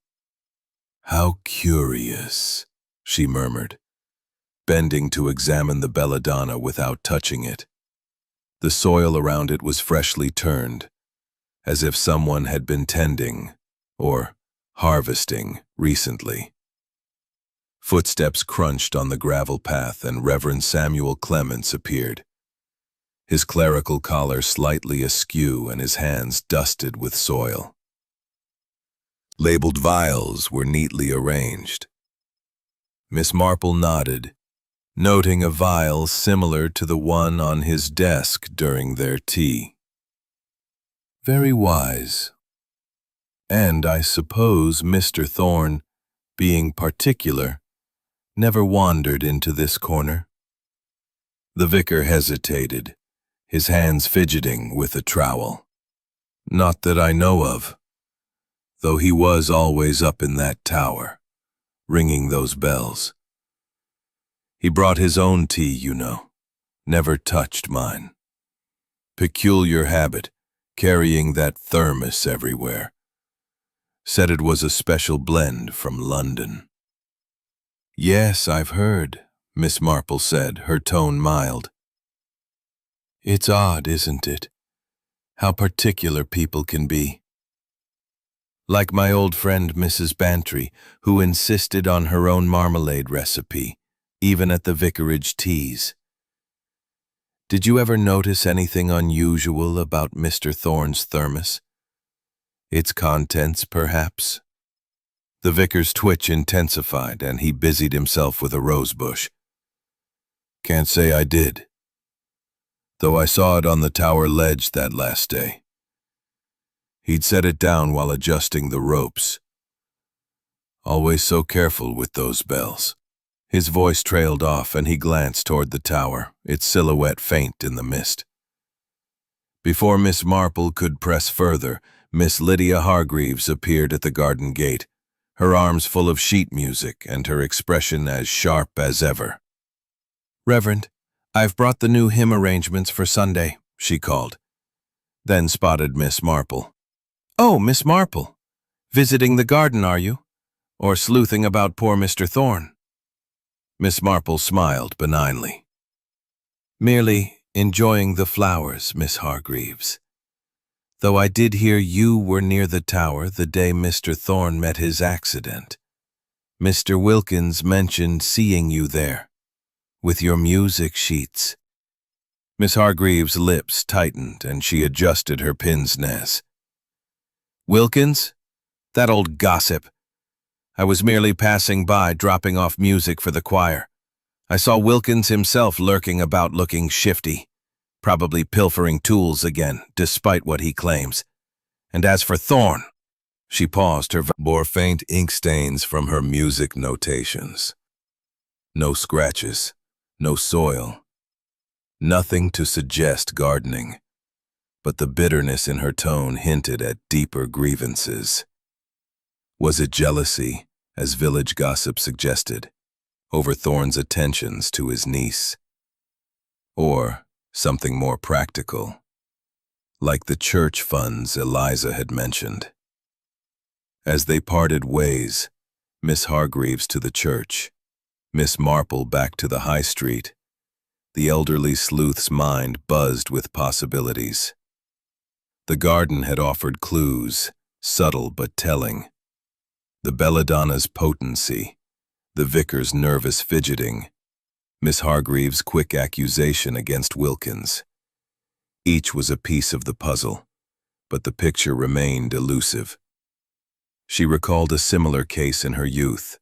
"How curious," she murmured, bending to examine the belladonna without touching it. The soil around it was freshly turned, as if someone had been tending, or harvesting, recently. Footsteps crunched on the gravel path and Reverend Samuel Clements appeared, his clerical collar slightly askew and his hands dusted with soil. Labeled vials were neatly arranged. Miss Marple nodded, noting a vial similar to the one on his desk during their tea. "Very wise. And I suppose Mr. Thorne, being particular, never wandered into this corner?" The vicar hesitated, his hands fidgeting with a trowel. "Not that I know of, though he was always up in that tower, ringing those bells. He brought his own tea, you know, never touched mine. Peculiar habit, carrying that thermos everywhere. Said it was a special blend from London." "Yes, I've heard," Miss Marple said, her tone mild. "It's odd, isn't it, how particular people can be?" like my old friend Mrs. Bantry, who insisted on her own marmalade recipe, even at the vicarage teas. Did you ever notice anything unusual about Mr. Thorne's thermos? Its contents, perhaps? The vicar's twitch intensified, and he busied himself with a rosebush. Can't say I did, though I saw it on the tower ledge that last day. He'd set it down while adjusting the ropes. Always so careful with those bells. His voice trailed off, and he glanced toward the tower, its silhouette faint in the mist. Before Miss Marple could press further, Miss Lydia Hargreaves appeared at the garden gate, her arms full of sheet music and her expression as sharp as ever. "Reverend, I've brought the new hymn arrangements for Sunday," she called. Then spotted Miss Marple. "Oh, Miss Marple, visiting the garden, are you? Or sleuthing about poor Mr. Thorne?" Miss Marple smiled benignly. "Merely enjoying the flowers, Miss Hargreaves. Though I did hear you were near the tower the day Mr. Thorne met his accident. Mr. Wilkins mentioned seeing you there, with your music sheets." Miss Hargreaves' lips tightened, and she adjusted her pince nez. "Wilkins? That old gossip. I was merely passing by, dropping off music for the choir. I saw Wilkins himself lurking about looking shifty, probably pilfering tools again, despite what he claims. And as for Thorne," she paused, her bore faint ink stains from her music notations. No scratches, no soil, nothing to suggest gardening, but the bitterness in her tone hinted at deeper grievances. Was it jealousy, as village gossip suggested, over Thorne's attentions to his niece? Or something more practical, like the church funds Eliza had mentioned? As they parted ways, Miss Hargreaves to the church, Miss Marple back to the high street, the elderly sleuth's mind buzzed with possibilities. The garden had offered clues, subtle but telling. The belladonna's potency, the vicar's nervous fidgeting, Miss Hargreaves' quick accusation against Wilkins. Each was a piece of the puzzle, but the picture remained elusive. She recalled a similar case in her youth,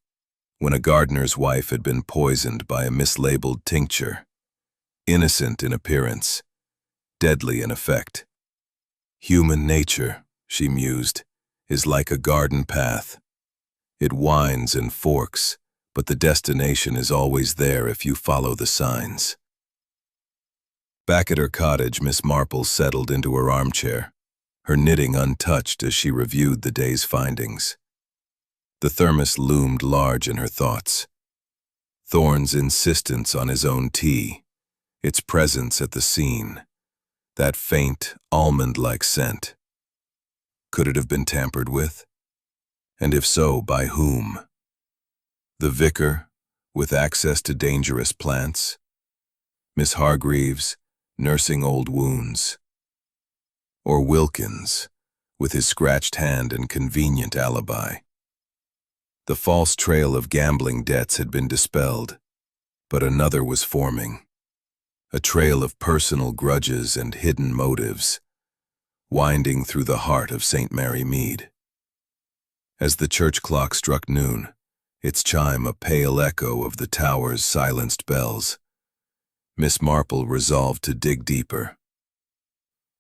when a gardener's wife had been poisoned by a mislabeled tincture. Innocent in appearance, deadly in effect. Human nature, she mused, is like a garden path. It winds and forks, but the destination is always there if you follow the signs. Back at her cottage, Miss Marple settled into her armchair, her knitting untouched as she reviewed the day's findings. The thermos loomed large in her thoughts. Thorne's insistence on his own tea, its presence at the scene, that faint, almond-like scent. Could it have been tampered with? And if so, by whom? The vicar, with access to dangerous plants? Miss Hargreaves, nursing old wounds? Or Wilkins, with his scratched hand and convenient alibi? The false trail of gambling debts had been dispelled, but another was forming. A trail of personal grudges and hidden motives, winding through the heart of St. Mary Mead. As the church clock struck noon, its chime a pale echo of the tower's silenced bells, Miss Marple resolved to dig deeper.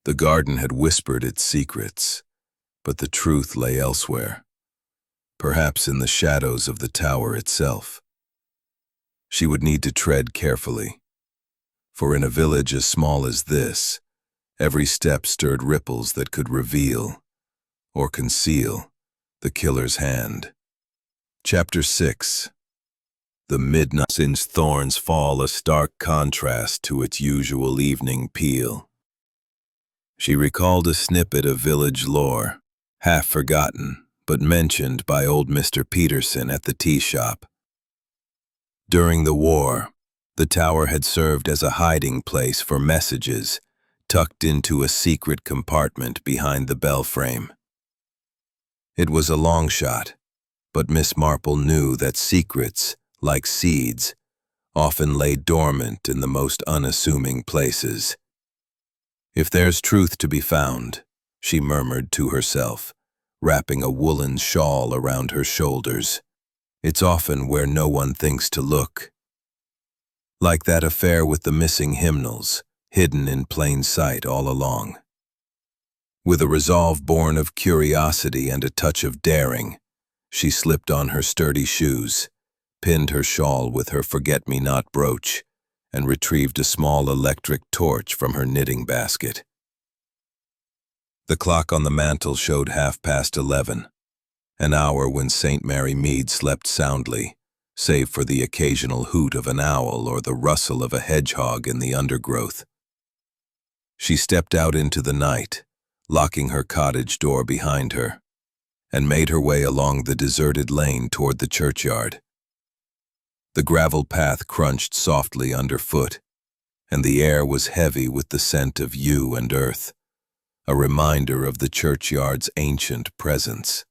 The garden had whispered its secrets, but the truth lay elsewhere, perhaps in the shadows of the tower itself. She would need to tread carefully, for in a village as small as this, every step stirred ripples that could reveal or conceal the killer's hand. Chapter 6. The midnight since Thorne's fall, a stark contrast to its usual evening peal. She recalled a snippet of village lore, half forgotten, but mentioned by old Mr. Peterson at the tea shop. During the war, the tower had served as a hiding place for messages, tucked into a secret compartment behind the bell frame. It was a long shot, but Miss Marple knew that secrets, like seeds, often lay dormant in the most unassuming places. "If there's truth to be found," she murmured to herself, wrapping a woolen shawl around her shoulders, "it's often where no one thinks to look." Like that affair with the missing hymnals, hidden in plain sight all along. With a resolve born of curiosity and a touch of daring, she slipped on her sturdy shoes, pinned her shawl with her forget-me-not brooch, and retrieved a small electric torch from her knitting basket. The clock on the mantel showed 11:30, an hour when St. Mary Mead slept soundly, save for the occasional hoot of an owl or the rustle of a hedgehog in the undergrowth. She stepped out into the night, locking her cottage door behind her, and made her way along the deserted lane toward the churchyard. The gravel path crunched softly underfoot, and the air was heavy with the scent of yew and earth, a reminder of the churchyard's ancient presence.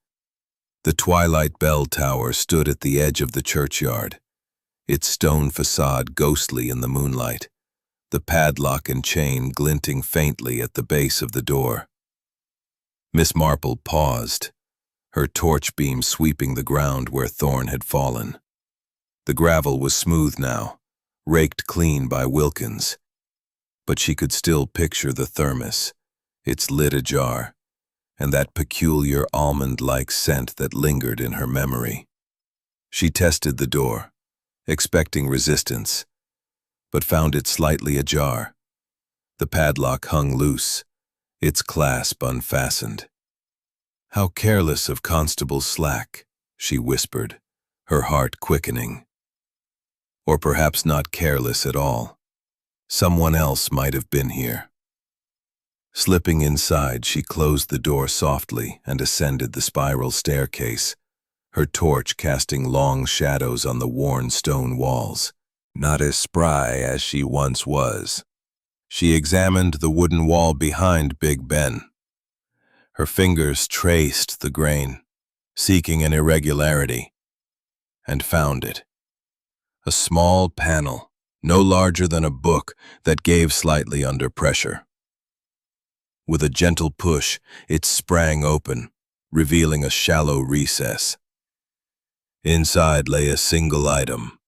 The Twilight bell tower stood at the edge of the churchyard, its stone facade ghostly in the moonlight, the padlock and chain glinting faintly at the base of the door. Miss Marple paused, her torch beam sweeping the ground where Thorn had fallen. The gravel was smooth now, raked clean by Wilkins, but she could still picture the thermos, its lid ajar, and that peculiar almond-like scent that lingered in her memory. She tested the door, expecting resistance, but found it slightly ajar. The padlock hung loose, its clasp unfastened. "How careless of Constable Slack," she whispered, her heart quickening. Or perhaps not careless at all. Someone else might have been here. Slipping inside, she closed the door softly and ascended the spiral staircase, her torch casting long shadows on the worn stone walls. Not as spry as she once was. She examined the wooden wall behind Big Ben. Her fingers traced the grain, seeking an irregularity, and found it. A small panel, no larger than a book, that gave slightly under pressure. With a gentle push, it sprang open, revealing a shallow recess. Inside lay a single item,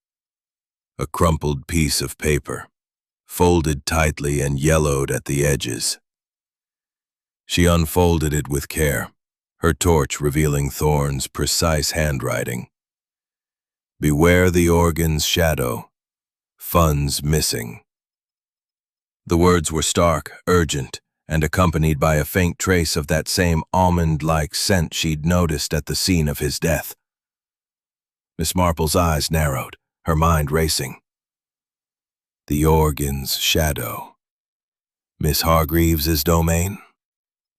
a crumpled piece of paper, folded tightly and yellowed at the edges. She unfolded it with care, her torch revealing Thorn's precise handwriting. "Beware the organ's shadow. Funds missing." The words were stark, urgent, and accompanied by a faint trace of that same almond-like scent she'd noticed at the scene of his death. Miss Marple's eyes narrowed, her mind racing. The organ's shadow. Miss Hargreaves's domain?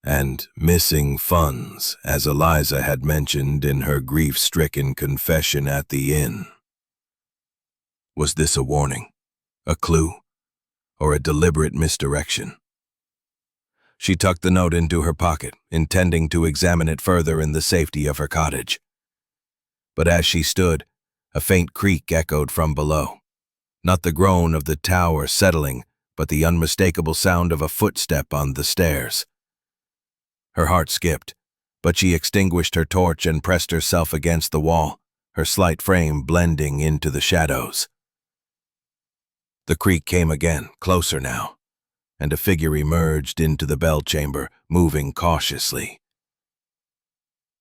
And missing funds, as Eliza had mentioned in her grief-stricken confession at the inn. Was this a warning, a clue, or a deliberate misdirection? She tucked the note into her pocket, intending to examine it further in the safety of her cottage. But as she stood, a faint creak echoed from below. Not the groan of the tower settling, but the unmistakable sound of a footstep on the stairs. Her heart skipped, but she extinguished her torch and pressed herself against the wall, her slight frame blending into the shadows. The creak came again, closer now, and a figure emerged into the bell chamber, moving cautiously.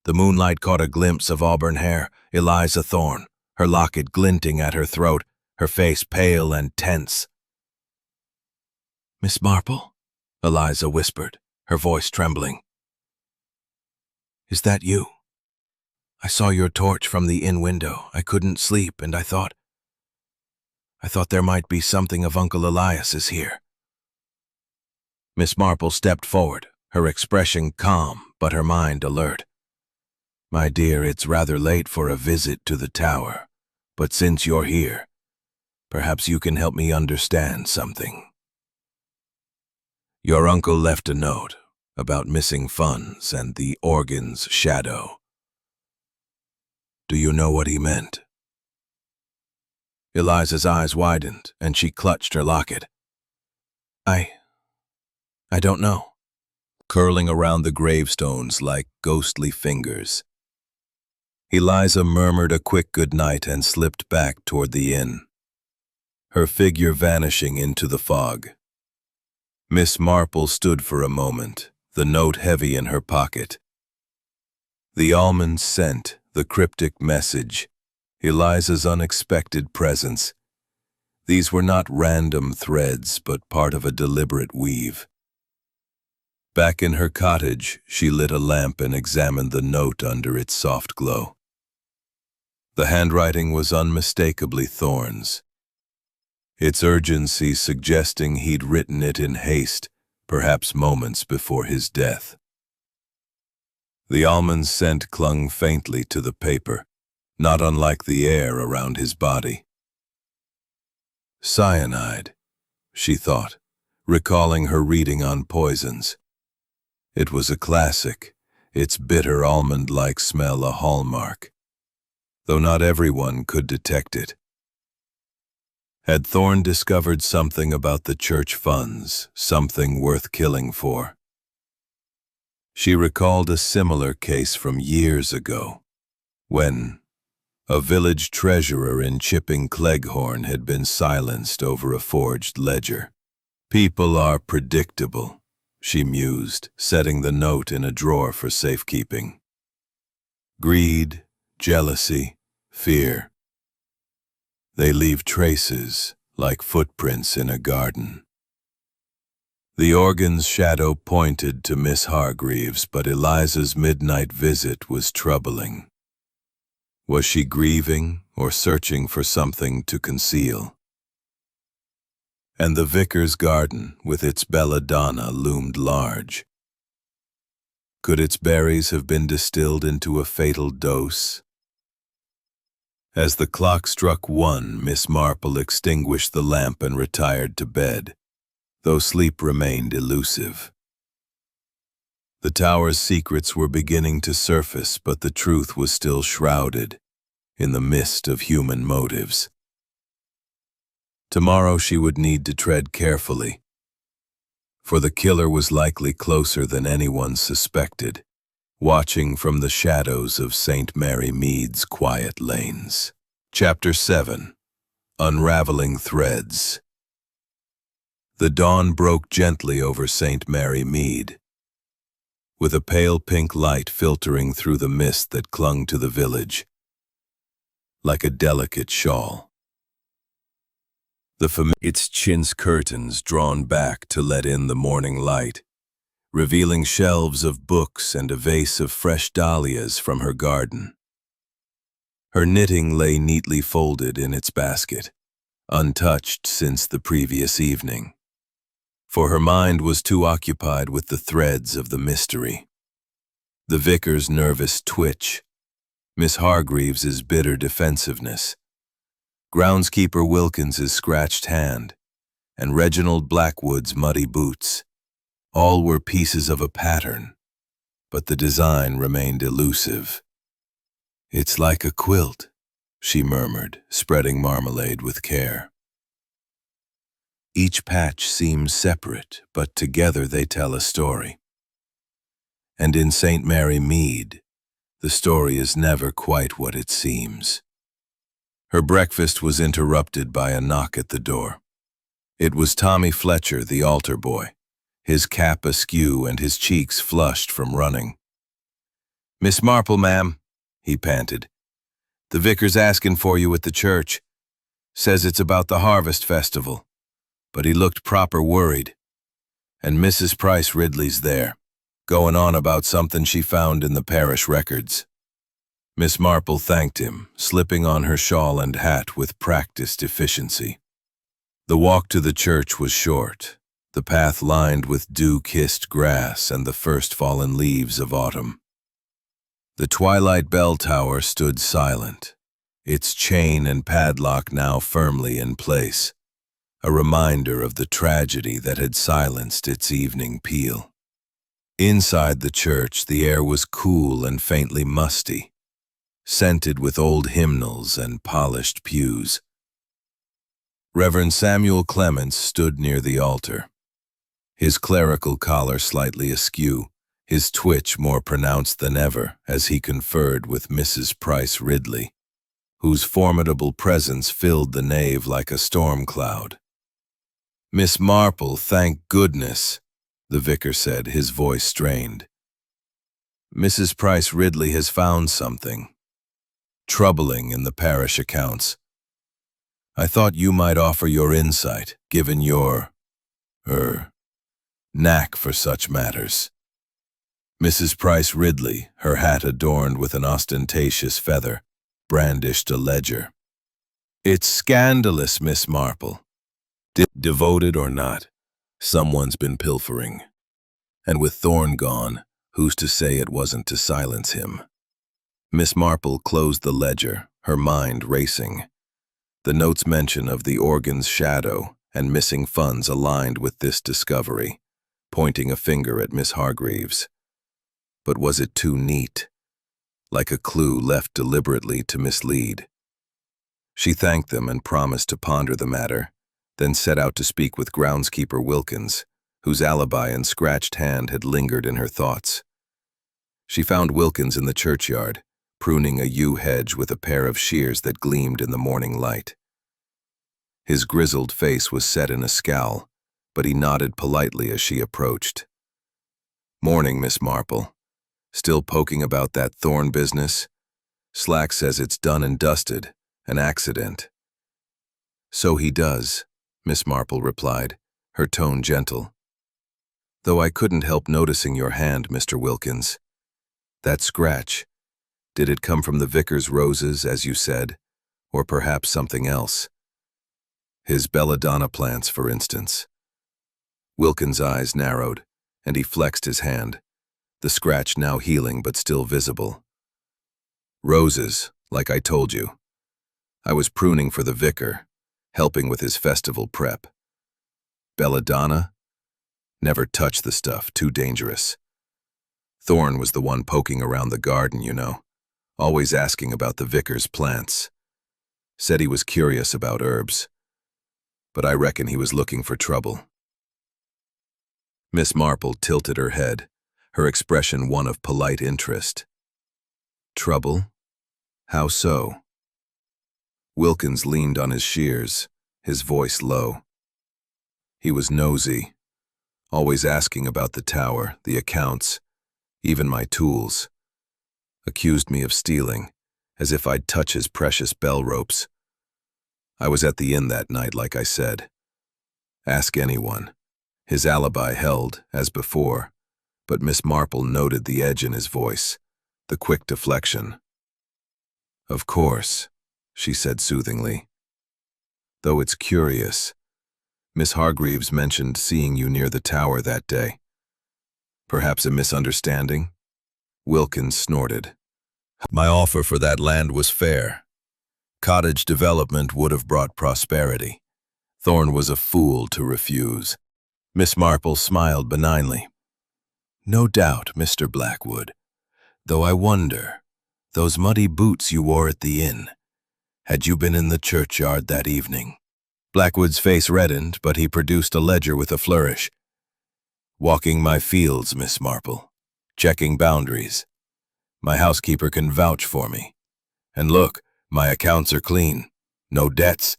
The moonlight caught a glimpse of auburn hair, Eliza Thorn, her locket glinting at her throat, her face pale and tense. "Miss Marple?" Eliza whispered, her voice trembling. "Is that you? I saw your torch from the inn window. I couldn't sleep, and I thought there might be something of Uncle Elias's here." Miss Marple stepped forward, her expression calm, but her mind alert. "My dear, it's rather late for a visit to the tower, but since you're here, perhaps you can help me understand something. Your uncle left a note about missing funds and the organ's shadow. Do you know what he meant?" Eliza's eyes widened, and she clutched her locket. I don't know. Curling around the gravestones like ghostly fingers. Eliza murmured a quick goodnight and slipped back toward the inn, her figure vanishing into the fog. Miss Marple stood for a moment, the note heavy in her pocket. The almond scent, the cryptic message, Eliza's unexpected presence. These were not random threads, but part of a deliberate weave. Back in her cottage, she lit a lamp and examined the note under its soft glow. The handwriting was unmistakably Thorne's, its urgency suggesting he'd written it in haste, perhaps moments before his death. The almond scent clung faintly to the paper, not unlike the air around his body. Cyanide, she thought, recalling her reading on poisons. It was a classic, its bitter almond-like smell a hallmark, though not everyone could detect it. Had Thorne discovered something about the church funds, something worth killing for? She recalled a similar case from years ago, when a village treasurer in Chipping Cleghorn had been silenced over a forged ledger. People are predictable, she mused, setting the note in a drawer for safekeeping. Greed, jealousy, fear. They leave traces, like footprints in a garden. The organ's shadow pointed to Miss Hargreaves, but Eliza's midnight visit was troubling. Was she grieving or searching for something to conceal? And the vicar's garden, with its belladonna, loomed large. Could its berries have been distilled into a fatal dose? As the clock struck 1, Miss Marple extinguished the lamp and retired to bed, though sleep remained elusive. The tower's secrets were beginning to surface, but the truth was still shrouded in the mist of human motives. Tomorrow she would need to tread carefully, for the killer was likely closer than anyone suspected, watching from the shadows of St. Mary Mead's quiet lanes. Chapter 7. Unraveling Threads. The dawn broke gently over St. Mary Mead, with a pale pink light filtering through the mist that clung to the village, like a delicate shawl. Its chintz curtains drawn back to let in the morning light, revealing shelves of books and a vase of fresh dahlias from her garden. Her knitting lay neatly folded in its basket, untouched since the previous evening, for her mind was too occupied with the threads of the mystery. The vicar's nervous twitch, Miss Hargreaves's bitter defensiveness, groundskeeper Wilkins's scratched hand, and Reginald Blackwood's muddy boots. All were pieces of a pattern, but the design remained elusive. "It's like a quilt," she murmured, spreading marmalade with care. Each patch seems separate, but together they tell a story. And in St. Mary Mead, the story is never quite what it seems. Her breakfast was interrupted by a knock at the door. It was Tommy Fletcher, the altar boy, his cap askew and his cheeks flushed from running. "Miss Marple, ma'am," he panted. "The vicar's asking for you at the church. Says it's about the harvest festival." But he looked proper worried. "And Mrs. Price Ridley's there, going on about something she found in the parish records." Miss Marple thanked him, slipping on her shawl and hat with practiced efficiency. The walk to the church was short, the path lined with dew-kissed grass and the first fallen leaves of autumn. The Twilight bell tower stood silent, its chain and padlock now firmly in place, a reminder of the tragedy that had silenced its evening peal. Inside the church, the air was cool and faintly musty, scented with old hymnals and polished pews. Reverend Samuel Clements stood near the altar, his clerical collar slightly askew, his twitch more pronounced than ever as he conferred with Mrs. Price Ridley, whose formidable presence filled the nave like a storm cloud. "Miss Marple, thank goodness," the vicar said, his voice strained. "Mrs. Price Ridley has found something troubling in the parish accounts. I thought you might offer your insight, given your, knack for such matters." Mrs. Price Ridley, her hat adorned with an ostentatious feather, brandished a ledger. "It's scandalous, Miss Marple. Devoted or not, someone's been pilfering. And with Thorne gone, who's to say it wasn't to silence him?" Miss Marple closed the ledger, her mind racing. The note's mention of the organ's shadow and missing funds aligned with this discovery, pointing a finger at Miss Hargreaves. But was it too neat? Like a clue left deliberately to mislead? She thanked them and promised to ponder the matter, then set out to speak with groundskeeper Wilkins, whose alibi and scratched hand had lingered in her thoughts. She found Wilkins in the churchyard, pruning a yew hedge with a pair of shears that gleamed in the morning light. His grizzled face was set in a scowl, but he nodded politely as she approached. "Morning, Miss Marple. Still poking about that Thorne business? Slack says it's done and dusted, an accident." "So he does," Miss Marple replied, her tone gentle. "Though I couldn't help noticing your hand, Mr. Wilkins. That scratch, did it come from the vicar's roses, as you said, or perhaps something else? His belladonna plants, for instance." Wilkins' eyes narrowed, and he flexed his hand, the scratch now healing but still visible. "Roses, like I told you. I was pruning for the vicar, helping with his festival prep. Belladonna? Never touch the stuff, too dangerous. Thorne was the one poking around the garden, you know, always asking about the vicar's plants. Said he was curious about herbs, but I reckon he was looking for trouble." Miss Marple tilted her head, her expression one of polite interest. "Trouble? How so?" Wilkins leaned on his shears, his voice low. "He was nosy, always asking about the tower, the accounts, even my tools. Accused me of stealing, as if I'd touch his precious bell ropes. I was at the inn that night, like I said. Ask anyone." His alibi held, as before, but Miss Marple noted the edge in his voice, the quick deflection. "Of course," she said soothingly. "Though it's curious. Miss Hargreaves mentioned seeing you near the tower that day. Perhaps a misunderstanding?" Wilkins snorted. "My offer for that land was fair. Cottage development would have brought prosperity. Thorne was a fool to refuse." Miss Marple smiled benignly. "No doubt, Mr. Blackwood. Though I wonder, those muddy boots you wore at the inn, had you been in the churchyard that evening?" Blackwood's face reddened, but he produced a ledger with a flourish. "Walking my fields, Miss Marple. Checking boundaries. My housekeeper can vouch for me. And look, my accounts are clean. No debts,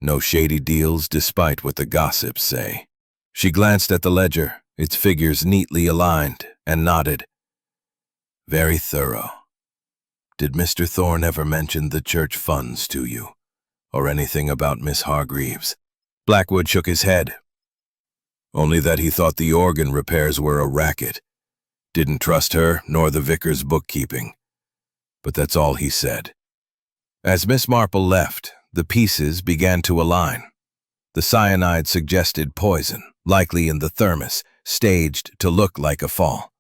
no shady deals, despite what the gossips say." She glanced at the ledger, its figures neatly aligned, and nodded. "Very thorough. Did Mr. Thorne ever mention the church funds to you, or anything about Miss Hargreaves?" Blackwood shook his head. "Only that he thought the organ repairs were a racket. Didn't trust her nor the vicar's bookkeeping. But that's all he said." As Miss Marple left, the pieces began to align. The cyanide suggested poison, likely in the thermos, staged to look like a fall.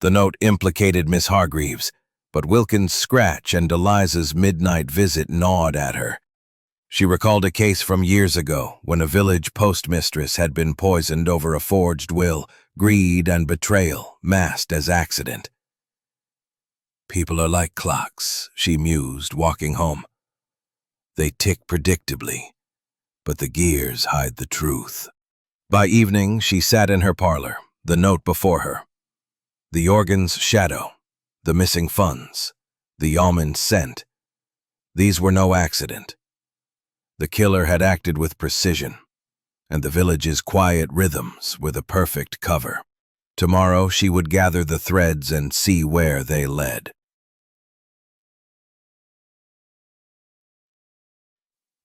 The note implicated Miss Hargreaves, but Wilkins' scratch and Eliza's midnight visit gnawed at her. She recalled a case from years ago when a village postmistress had been poisoned over a forged will, greed and betrayal masked as accident. People are like clocks, she mused, walking home. They tick predictably, but the gears hide the truth. By evening, she sat in her parlor, the note before her. The organ's shadow, the missing funds, the almond scent. These were no accident. The killer had acted with precision, and the village's quiet rhythms were the perfect cover. Tomorrow she would gather the threads and see where they led.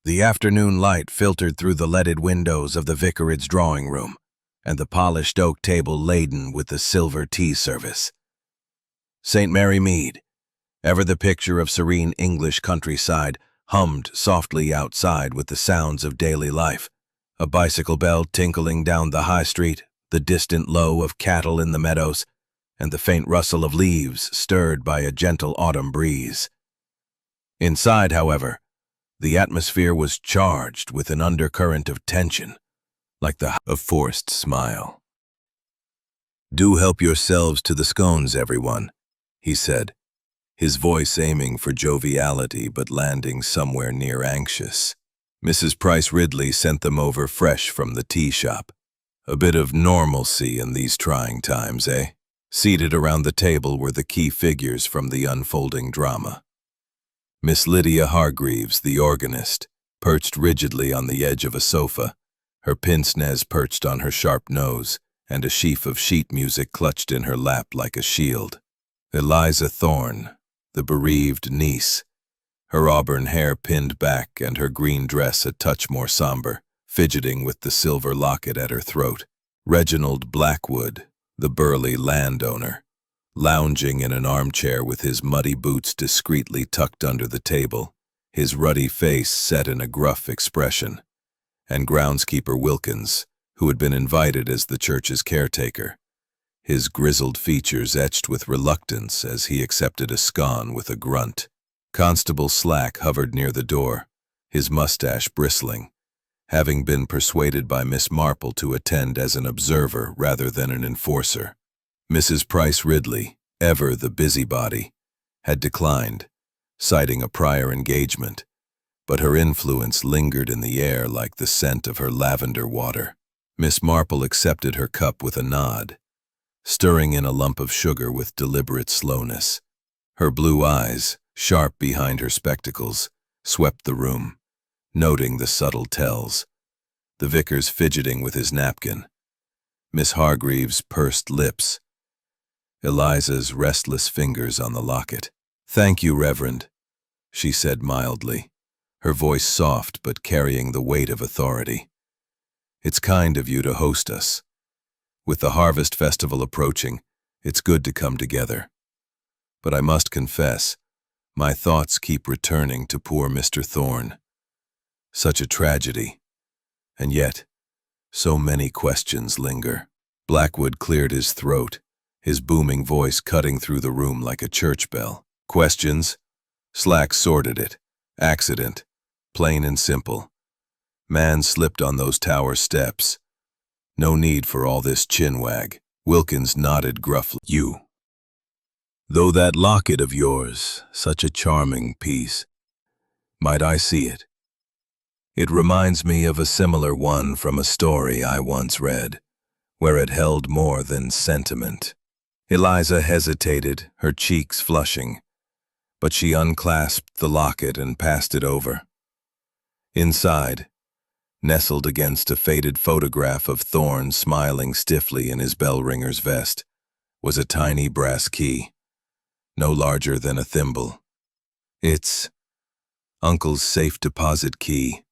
The afternoon light filtered through the leaded windows of the vicarage drawing room, and the polished oak table laden with the silver tea service. St. Mary Mead, ever the picture of serene English countryside, hummed softly outside with the sounds of daily life. A bicycle bell tinkling down the high street, the distant low of cattle in the meadows, and the faint rustle of leaves stirred by a gentle autumn breeze. Inside, however, the atmosphere was charged with an undercurrent of tension, like the of forced smile. "Do help yourselves to the scones, everyone," he said, his voice aiming for joviality but landing somewhere near anxious. Mrs. Price Ridley sent them over fresh from the tea shop. A bit of normalcy in these trying times, eh? Seated around the table were the key figures from the unfolding drama. Miss Lydia Hargreaves, the organist, perched rigidly on the edge of a sofa, her pince-nez perched on her sharp nose, and a sheaf of sheet music clutched in her lap like a shield. Eliza Thorne, the bereaved niece, her auburn hair pinned back and her green dress a touch more somber, fidgeting with the silver locket at her throat. Reginald Blackwood, the burly landowner, lounging in an armchair with his muddy boots discreetly tucked under the table, his ruddy face set in a gruff expression, and groundskeeper Wilkins, who had been invited as the church's caretaker, his grizzled features etched with reluctance as he accepted a scone with a grunt. Constable Slack hovered near the door, his mustache bristling, having been persuaded by Miss Marple to attend as an observer rather than an enforcer. Mrs. Price Ridley, ever the busybody, had declined, citing a prior engagement, but her influence lingered in the air like the scent of her lavender water. Miss Marple accepted her cup with a nod, stirring in a lump of sugar with deliberate slowness. Her blue eyes, sharp behind her spectacles, swept the room, noting the subtle tells. The vicar's fidgeting with his napkin, Miss Hargreaves' pursed lips, Eliza's restless fingers on the locket. "Thank you, Reverend," she said mildly, her voice soft but carrying the weight of authority. "It's kind of you to host us. With the harvest festival approaching, it's good to come together. But I must confess, my thoughts keep returning to poor Mr. Thorne. Such a tragedy, and yet, so many questions linger." Blackwood cleared his throat, his booming voice cutting through the room like a church bell. "Questions?" Slack sorted it. "Accident. Plain and simple. Man slipped on those tower steps. No need for all this chinwag." Wilkins nodded gruffly. "You. Though that locket of yours, such a charming piece. Might I see it? It reminds me of a similar one from a story I once read, where it held more than sentiment." Eliza hesitated, her cheeks flushing, but she unclasped the locket and passed it over. Inside, nestled against a faded photograph of Thorne smiling stiffly in his bell-ringer's vest, was a tiny brass key, no larger than a thimble. "It's Uncle's safe deposit key,"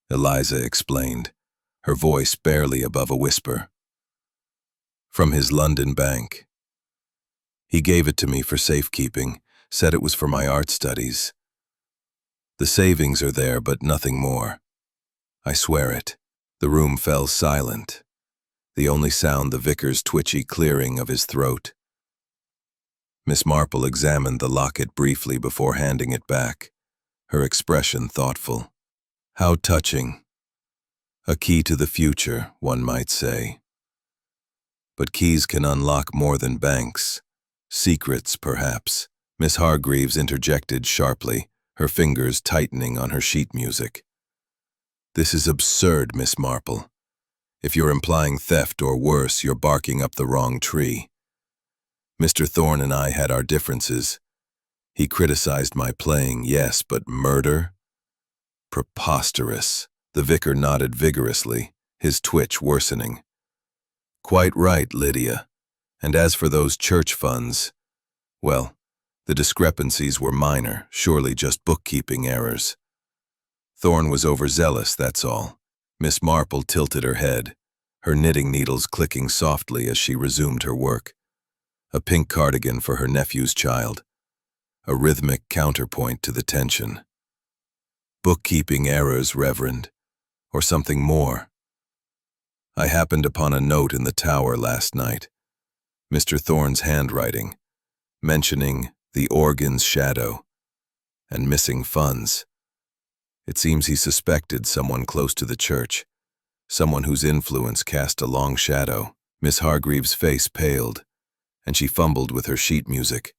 Eliza explained, her voice barely above a whisper. "From his London bank. He gave it to me for safekeeping, said it was for my art studies. The savings are there, but nothing more. I swear it." The room fell silent, the only sound the vicar's twitchy clearing of his throat. Miss Marple examined the locket briefly before handing it back, her expression thoughtful. "How touching. A key to the future, one might say. But keys can unlock more than banks. Secrets, perhaps." Miss Hargreaves interjected sharply, her fingers tightening on her sheet music. "This is absurd, Miss Marple. If you're implying theft or worse, you're barking up the wrong tree. Mr. Thorne and I had our differences. He criticized my playing, yes, but murder? Preposterous." The vicar nodded vigorously, his twitch worsening. "Quite right, Lydia. And as for those church funds, well, the discrepancies were minor, surely just bookkeeping errors. Thorne was overzealous, that's all." Miss Marple tilted her head, her knitting needles clicking softly as she resumed her work. A pink cardigan for her nephew's child, a rhythmic counterpoint to the tension. "Bookkeeping errors, Reverend, or something more. I happened upon a note in the tower last night, Mr. Thorne's handwriting, mentioning the organ's shadow and missing funds. It seems he suspected someone close to the church, someone whose influence cast a long shadow." Miss Hargreaves' face paled, and she fumbled with her sheet music,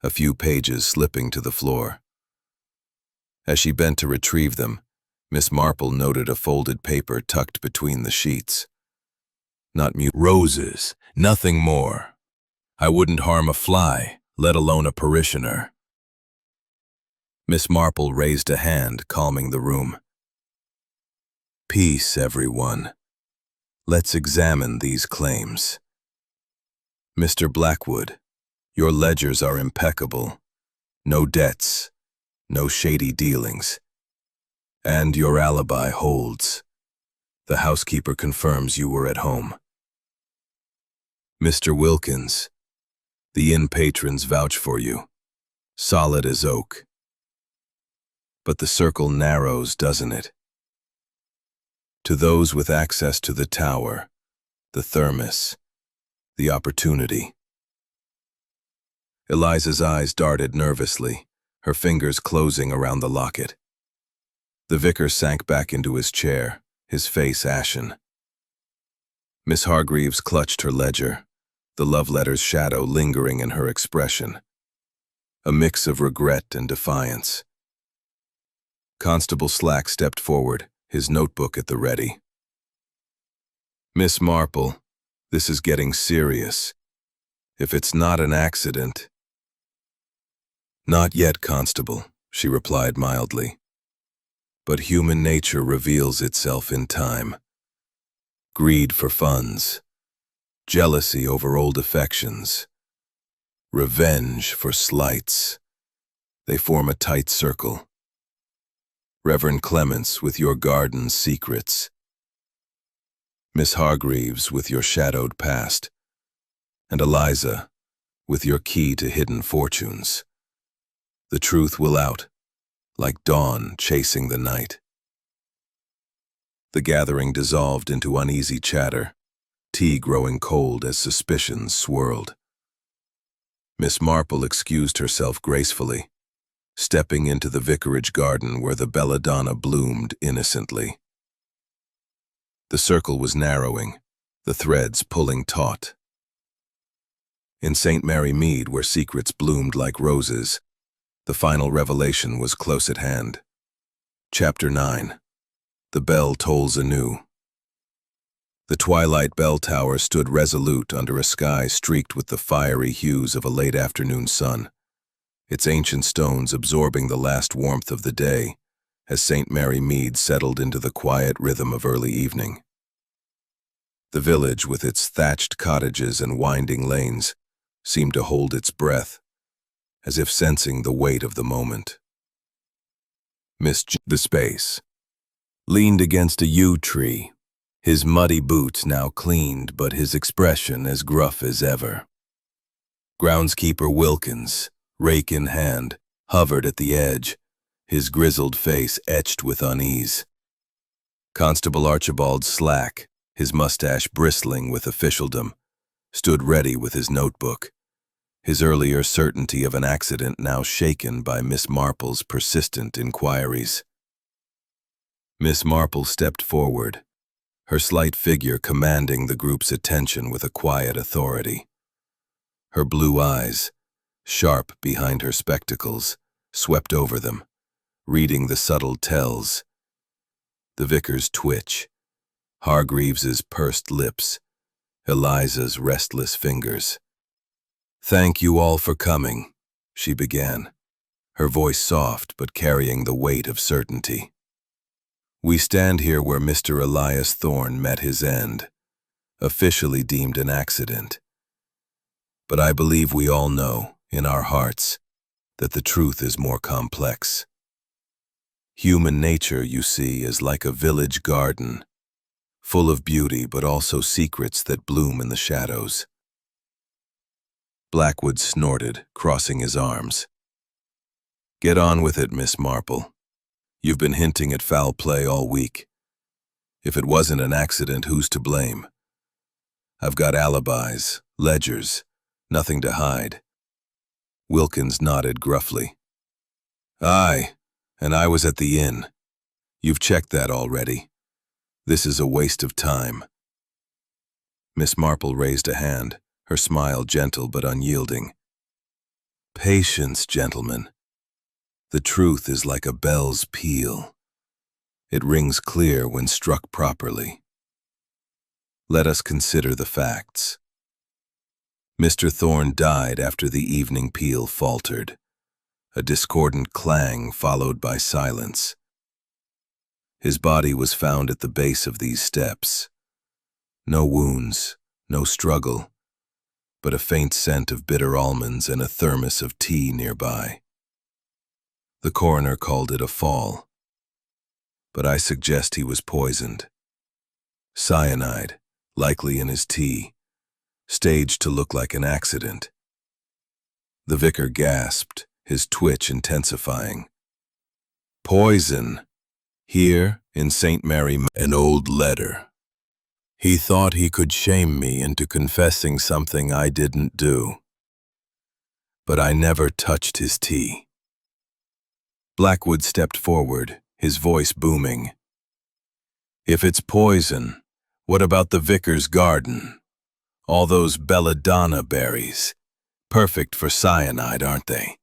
a few pages slipping to the floor. As she bent to retrieve them, Miss Marple noted a folded paper tucked between the sheets. "Not roses, nothing more. I wouldn't harm a fly, let alone a parishioner." Miss Marple raised a hand, calming the room. "Peace, everyone. Let's examine these claims. Mr. Blackwood, your ledgers are impeccable. No debts, no shady dealings. And your alibi holds. The housekeeper confirms you were at home. Mr. Wilkins, the inn patrons vouch for you, solid as oak. But the circle narrows, doesn't it? To those with access to the tower, the thermos, the opportunity." Eliza's eyes darted nervously, her fingers closing around the locket. The vicar sank back into his chair, his face ashen. Miss Hargreaves clutched her ledger, the love letter's shadow lingering in her expression. A mix of regret and defiance. Constable Slack stepped forward, his notebook at the ready. "Miss Marple, this is getting serious. If it's not an accident—" "Not yet, Constable," she replied mildly. "But human nature reveals itself in time. Greed for funds, jealousy over old affections, revenge for slights. They form a tight circle. Reverend Clements with your garden secrets. Miss Hargreaves with your shadowed past. And Eliza with your key to hidden fortunes. The truth will out, like dawn chasing the night." The gathering dissolved into uneasy chatter, tea growing cold as suspicions swirled. Miss Marple excused herself gracefully, stepping into the vicarage garden where the belladonna bloomed innocently. The circle was narrowing, the threads pulling taut. In St. Mary Mead, where secrets bloomed like roses, the final revelation was close at hand. Chapter 9. The Bell Tolls Anew. The Twilight bell tower stood resolute under a sky streaked with the fiery hues of a late afternoon sun, its ancient stones absorbing the last warmth of the day as St. Mary Mead settled into the quiet rhythm of early evening. The village, with its thatched cottages and winding lanes, seemed to hold its breath, as if sensing the weight of the moment. The space leaned against a yew tree, his muddy boots now cleaned but his expression as gruff as ever. Groundskeeper Wilkins, rake in hand, hovered at the edge, his grizzled face etched with unease. Constable Archibald Slack, his mustache bristling with officialdom, stood ready with his notebook, his earlier certainty of an accident now shaken by Miss Marple's persistent inquiries. Miss Marple stepped forward, her slight figure commanding the group's attention with a quiet authority. Her blue eyes, sharp behind her spectacles, swept over them, reading the subtle tells. The vicar's twitch, Hargreaves's pursed lips, Eliza's restless fingers. "Thank you all for coming," she began, her voice soft but carrying the weight of certainty. "We stand here where Mr. Elias Thorne met his end, officially deemed an accident. But I believe we all know, in our hearts, that the truth is more complex. Human nature, you see, is like a village garden, full of beauty but also secrets that bloom in the shadows." Blackwood snorted, crossing his arms. "Get on with it, Miss Marple. You've been hinting at foul play all week. If it wasn't an accident, who's to blame? I've got alibis, ledgers, nothing to hide." Wilkins nodded gruffly. "Aye, and I was at the inn. You've checked that already. This is a waste of time." Miss Marple raised a hand, her smile gentle but unyielding. "Patience, gentlemen. The truth is like a bell's peal. It rings clear when struck properly. Let us consider the facts. Mr. Thorne died after the evening peal faltered, a discordant clang followed by silence. His body was found at the base of these steps. No wounds, no struggle, but a faint scent of bitter almonds and a thermos of tea nearby. The coroner called it a fall, but I suggest he was poisoned. Cyanide, likely in his tea, staged to look like an accident." The vicar gasped, his twitch intensifying. "Poison! Here, in St. Mary, an old letter. He thought he could shame me into confessing something I didn't do. But I never touched his tea." Blackwood stepped forward, his voice booming. "If it's poison, what about the vicar's garden? All those belladonna berries. Perfect for cyanide, aren't they?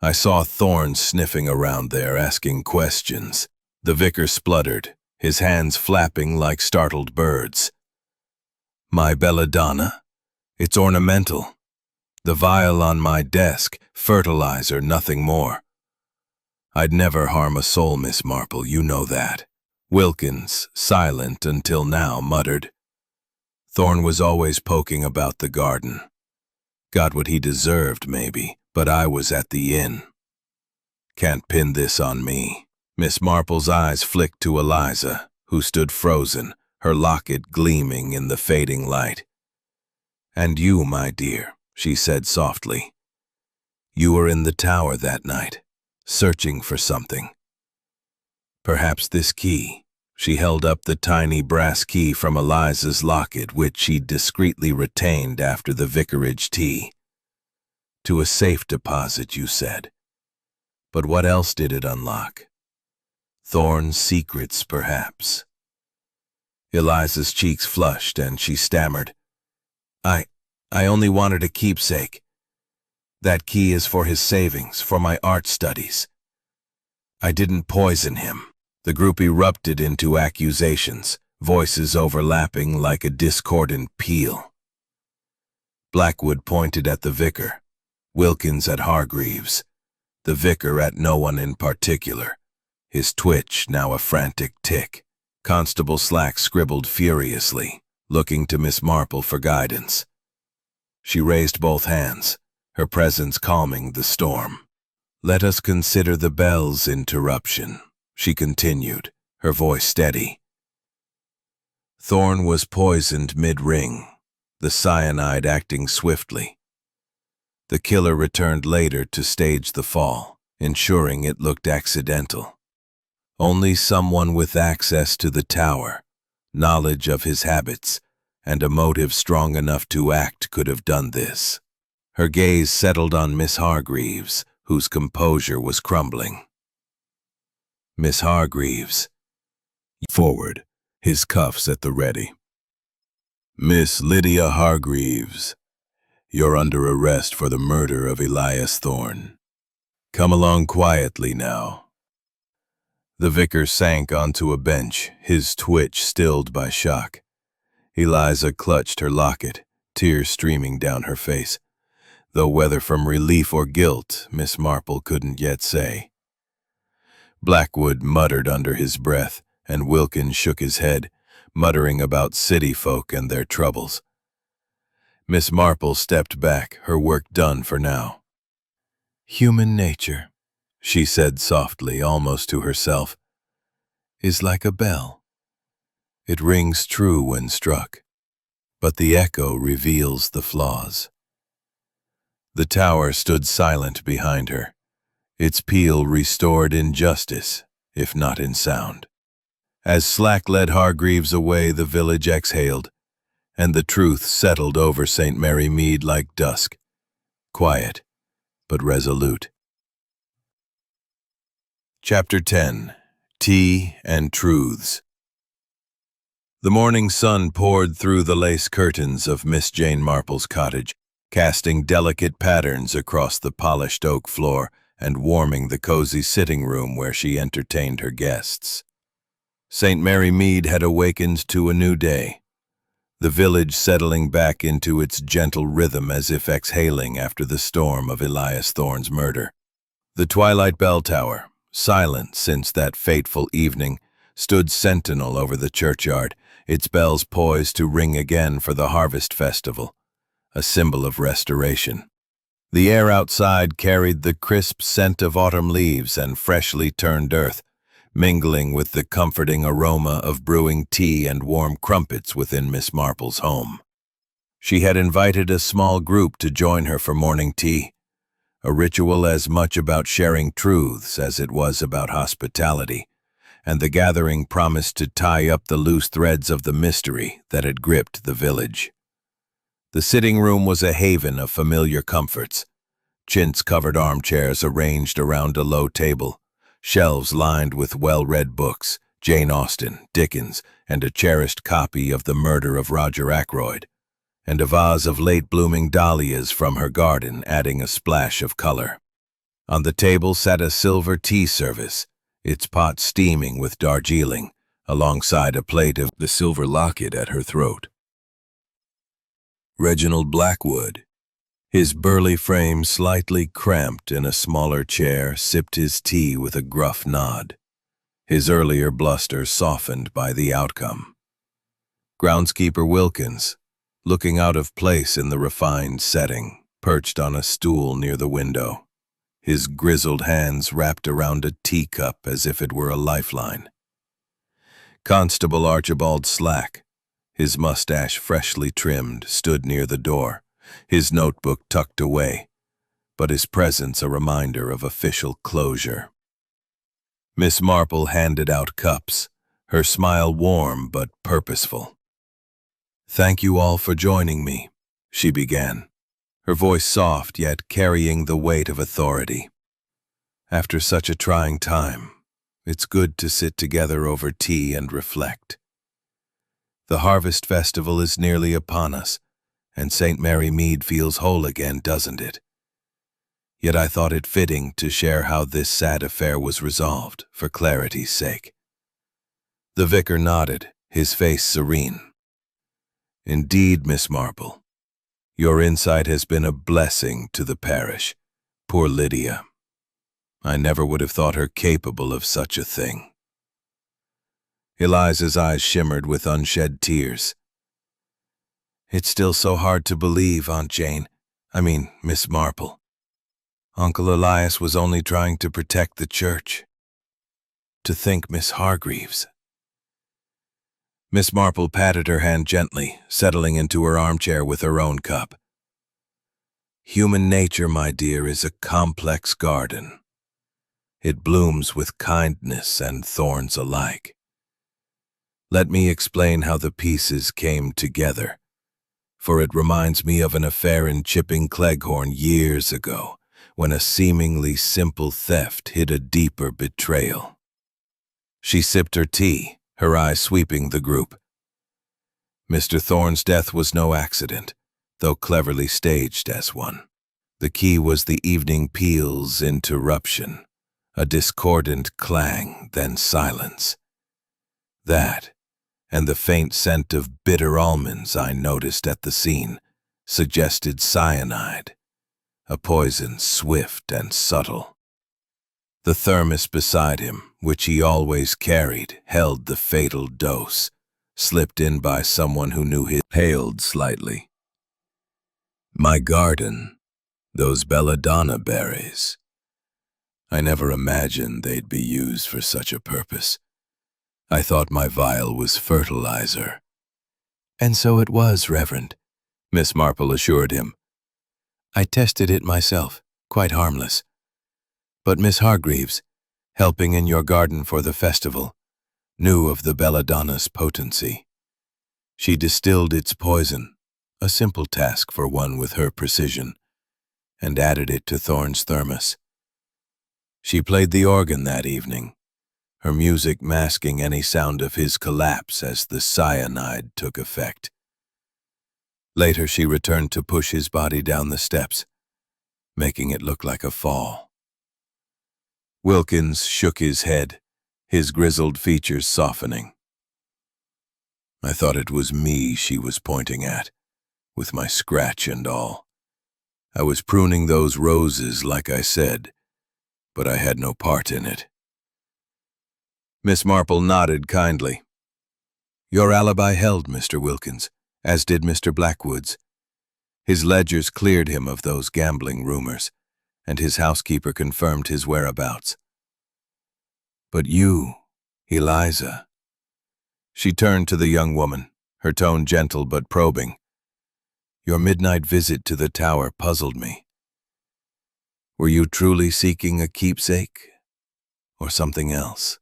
I saw Thorne sniffing around there, asking questions." The vicar spluttered, his hands flapping like startled birds. "My belladonna? It's ornamental. The vial on my desk, fertilizer, nothing more. I'd never harm a soul, Miss Marple, you know that." Wilkins, silent until now, muttered, "Thorne was always poking about the garden. Got what he deserved, maybe, but I was at the inn. Can't pin this on me." Miss Marple's eyes flicked to Eliza, who stood frozen, her locket gleaming in the fading light. "And you, my dear," she said softly. "You were in the tower that night, searching for something. Perhaps this key." She held up the tiny brass key from Eliza's locket, which she'd discreetly retained after the vicarage tea. "To a safe deposit, you said. But what else did it unlock? Thorne's secrets, perhaps." Eliza's cheeks flushed, and she stammered, I only wanted a keepsake. That key is for his savings, for my art studies. I didn't poison him." The group erupted into accusations, voices overlapping like a discordant peal. Blackwood pointed at the vicar, Wilkins at Hargreaves, the vicar at no one in particular, his twitch now a frantic tick. Constable Slack scribbled furiously, looking to Miss Marple for guidance. She raised both hands, her presence calming the storm. "Let us consider the bell's interruption," she continued, her voice steady. "Thorne was poisoned mid-ring, the cyanide acting swiftly. The killer returned later to stage the fall, ensuring it looked accidental. Only someone with access to the tower, knowledge of his habits, and a motive strong enough to act could have done this." Her gaze settled on Miss Hargreaves, whose composure was crumbling. "Miss Hargreaves." Forward, his cuffs at the ready. "Miss Lydia Hargreaves, You're under arrest for the murder of Elias Thorne. Come along quietly now." The vicar sank onto a bench, his twitch stilled by shock. Eliza clutched her locket, tears streaming down her face, though whether from relief or guilt, Miss Marple couldn't yet say. Blackwood muttered under his breath, and Wilkins shook his head, muttering about city folk and their troubles. Miss Marple stepped back, her work done for now. "Human nature," she said softly, almost to herself, "is like a bell. It rings true when struck, but the echo reveals the flaws." The tower stood silent behind her, its peal restored in justice, if not in sound. As Slack led Hargreaves away, the village exhaled, and the truth settled over St. Mary Mead like dusk, quiet but resolute. Chapter 10. Tea and Truths. The morning sun poured through the lace curtains of Miss Jane Marple's cottage, casting delicate patterns across the polished oak floor and warming the cozy sitting room where she entertained her guests. St. Mary Mead had awakened to a new day, the village settling back into its gentle rhythm as if exhaling after the storm of Elias Thorne's murder. The Twilight bell tower, silent since that fateful evening, stood sentinel over the churchyard, its bells poised to ring again for the harvest festival, a symbol of restoration. The air outside carried the crisp scent of autumn leaves and freshly turned earth, mingling with the comforting aroma of brewing tea and warm crumpets within Miss Marple's home. She had invited a small group to join her for morning tea, a ritual as much about sharing truths as it was about hospitality, and the gathering promised to tie up the loose threads of the mystery that had gripped the village. The sitting room was a haven of familiar comforts, chintz-covered armchairs arranged around a low table, shelves lined with well-read books, Jane Austen, Dickens, and a cherished copy of The Murder of Roger Ackroyd, and a vase of late-blooming dahlias from her garden adding a splash of color. On the table sat a silver tea service, its pot steaming with Darjeeling, alongside a plate of the silver locket at her throat. Reginald Blackwood, his burly frame slightly cramped in a smaller chair, sipped his tea with a gruff nod, his earlier bluster softened by the outcome. Groundskeeper Wilkins, looking out of place in the refined setting, perched on a stool near the window, his grizzled hands wrapped around a teacup as if it were a lifeline. Constable Archibald Slack, his mustache freshly trimmed, stood near the door, his notebook tucked away, but his presence a reminder of official closure. Miss Marple handed out cups, her smile warm but purposeful. "Thank you all for joining me," she began, her voice soft yet carrying the weight of authority. "After such a trying time, it's good to sit together over tea and reflect. The harvest festival is nearly upon us, and St. Mary Mead feels whole again, doesn't it? Yet I thought it fitting to share how this sad affair was resolved, for clarity's sake." The vicar nodded, his face serene. "Indeed, Miss Marple, your insight has been a blessing to the parish. Poor Lydia. I never would have thought her capable of such a thing." Eliza's eyes shimmered with unshed tears. "It's still so hard to believe, Miss Marple. Uncle Elias was only trying to protect the church. To think Miss Hargreaves." Miss Marple patted her hand gently, settling into her armchair with her own cup. "Human nature, my dear, is a complex garden. It blooms with kindness and thorns alike. Let me explain how the pieces came together, for it reminds me of an affair in Chipping Cleghorn years ago, when a seemingly simple theft hid a deeper betrayal." She sipped her tea, her eyes sweeping the group. "Mr. Thorne's death was no accident. though cleverly staged as one. The key was the evening peal's interruption, a discordant clang, then silence. That, and the faint scent of bitter almonds I noticed at the scene, suggested cyanide, a poison swift and subtle. The thermos beside him, which he always carried, held the fatal dose, slipped in by someone who knew his hailed slightly. My garden, those belladonna berries. I never imagined they'd be used for such a purpose. I thought my vial was fertilizer. And so it was, Reverend, Miss Marple assured him. I tested it myself, quite harmless. But Miss Hargreaves, helping in your garden for the festival, knew of the belladonna's potency. She distilled its poison, a simple task for one with her precision, and added it to Thorne's thermos. She played the organ that evening, her music masking any sound of his collapse as the cyanide took effect. Later she returned to push his body down the steps, making it look like a fall. Wilkins shook his head, his grizzled features softening. I thought it was me she was pointing at, with my scratch and all. I was pruning those roses like I said, but I had no part in it. Miss Marple nodded kindly. Your alibi held, Mr. Wilkins, as did Mr. Blackwood's. His ledgers cleared him of those gambling rumors, and his housekeeper confirmed his whereabouts. But you, Eliza. She turned to the young woman, her tone gentle but probing. Your midnight visit to the tower puzzled me. Were you truly seeking a keepsake, or something else?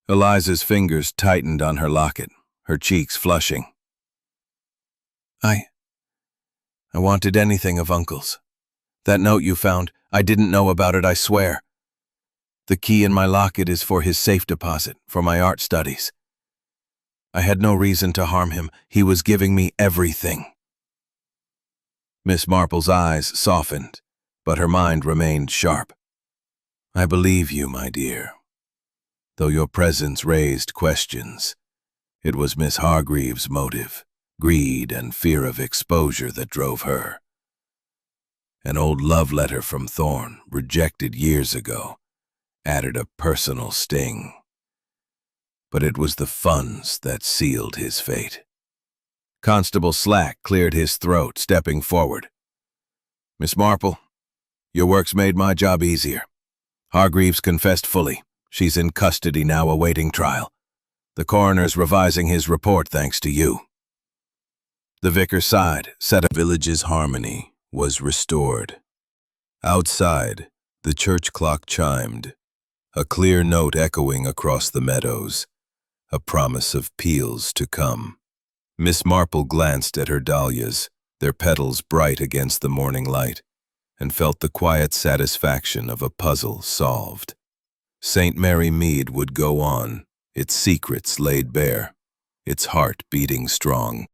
Eliza's fingers tightened on her locket, her cheeks flushing. I wanted anything of Uncle's. That note you found, I didn't know about it, I swear. The key in my locket is for his safe deposit, for my art studies. I had no reason to harm him. He was giving me everything. Miss Marple's eyes softened, but her mind remained sharp. I believe you, my dear. Though your presence raised questions, it was Miss Hargreaves' motive, greed and fear of exposure that drove her. An old love letter from Thorne, rejected years ago, added a personal sting. But it was the funds that sealed his fate. Constable Slack cleared his throat, stepping forward. Miss Marple, your work's made my job easier. Hargreaves confessed fully. She's in custody now awaiting trial. The coroner's revising his report thanks to you. The vicar sighed, said a village's harmony was restored. Outside, the church clock chimed, a clear note echoing across the meadows, a promise of peals to come. Miss Marple glanced at her dahlias, their petals bright against the morning light, and felt the quiet satisfaction of a puzzle solved. St. Mary Mead would go on, its secrets laid bare, its heart beating strong.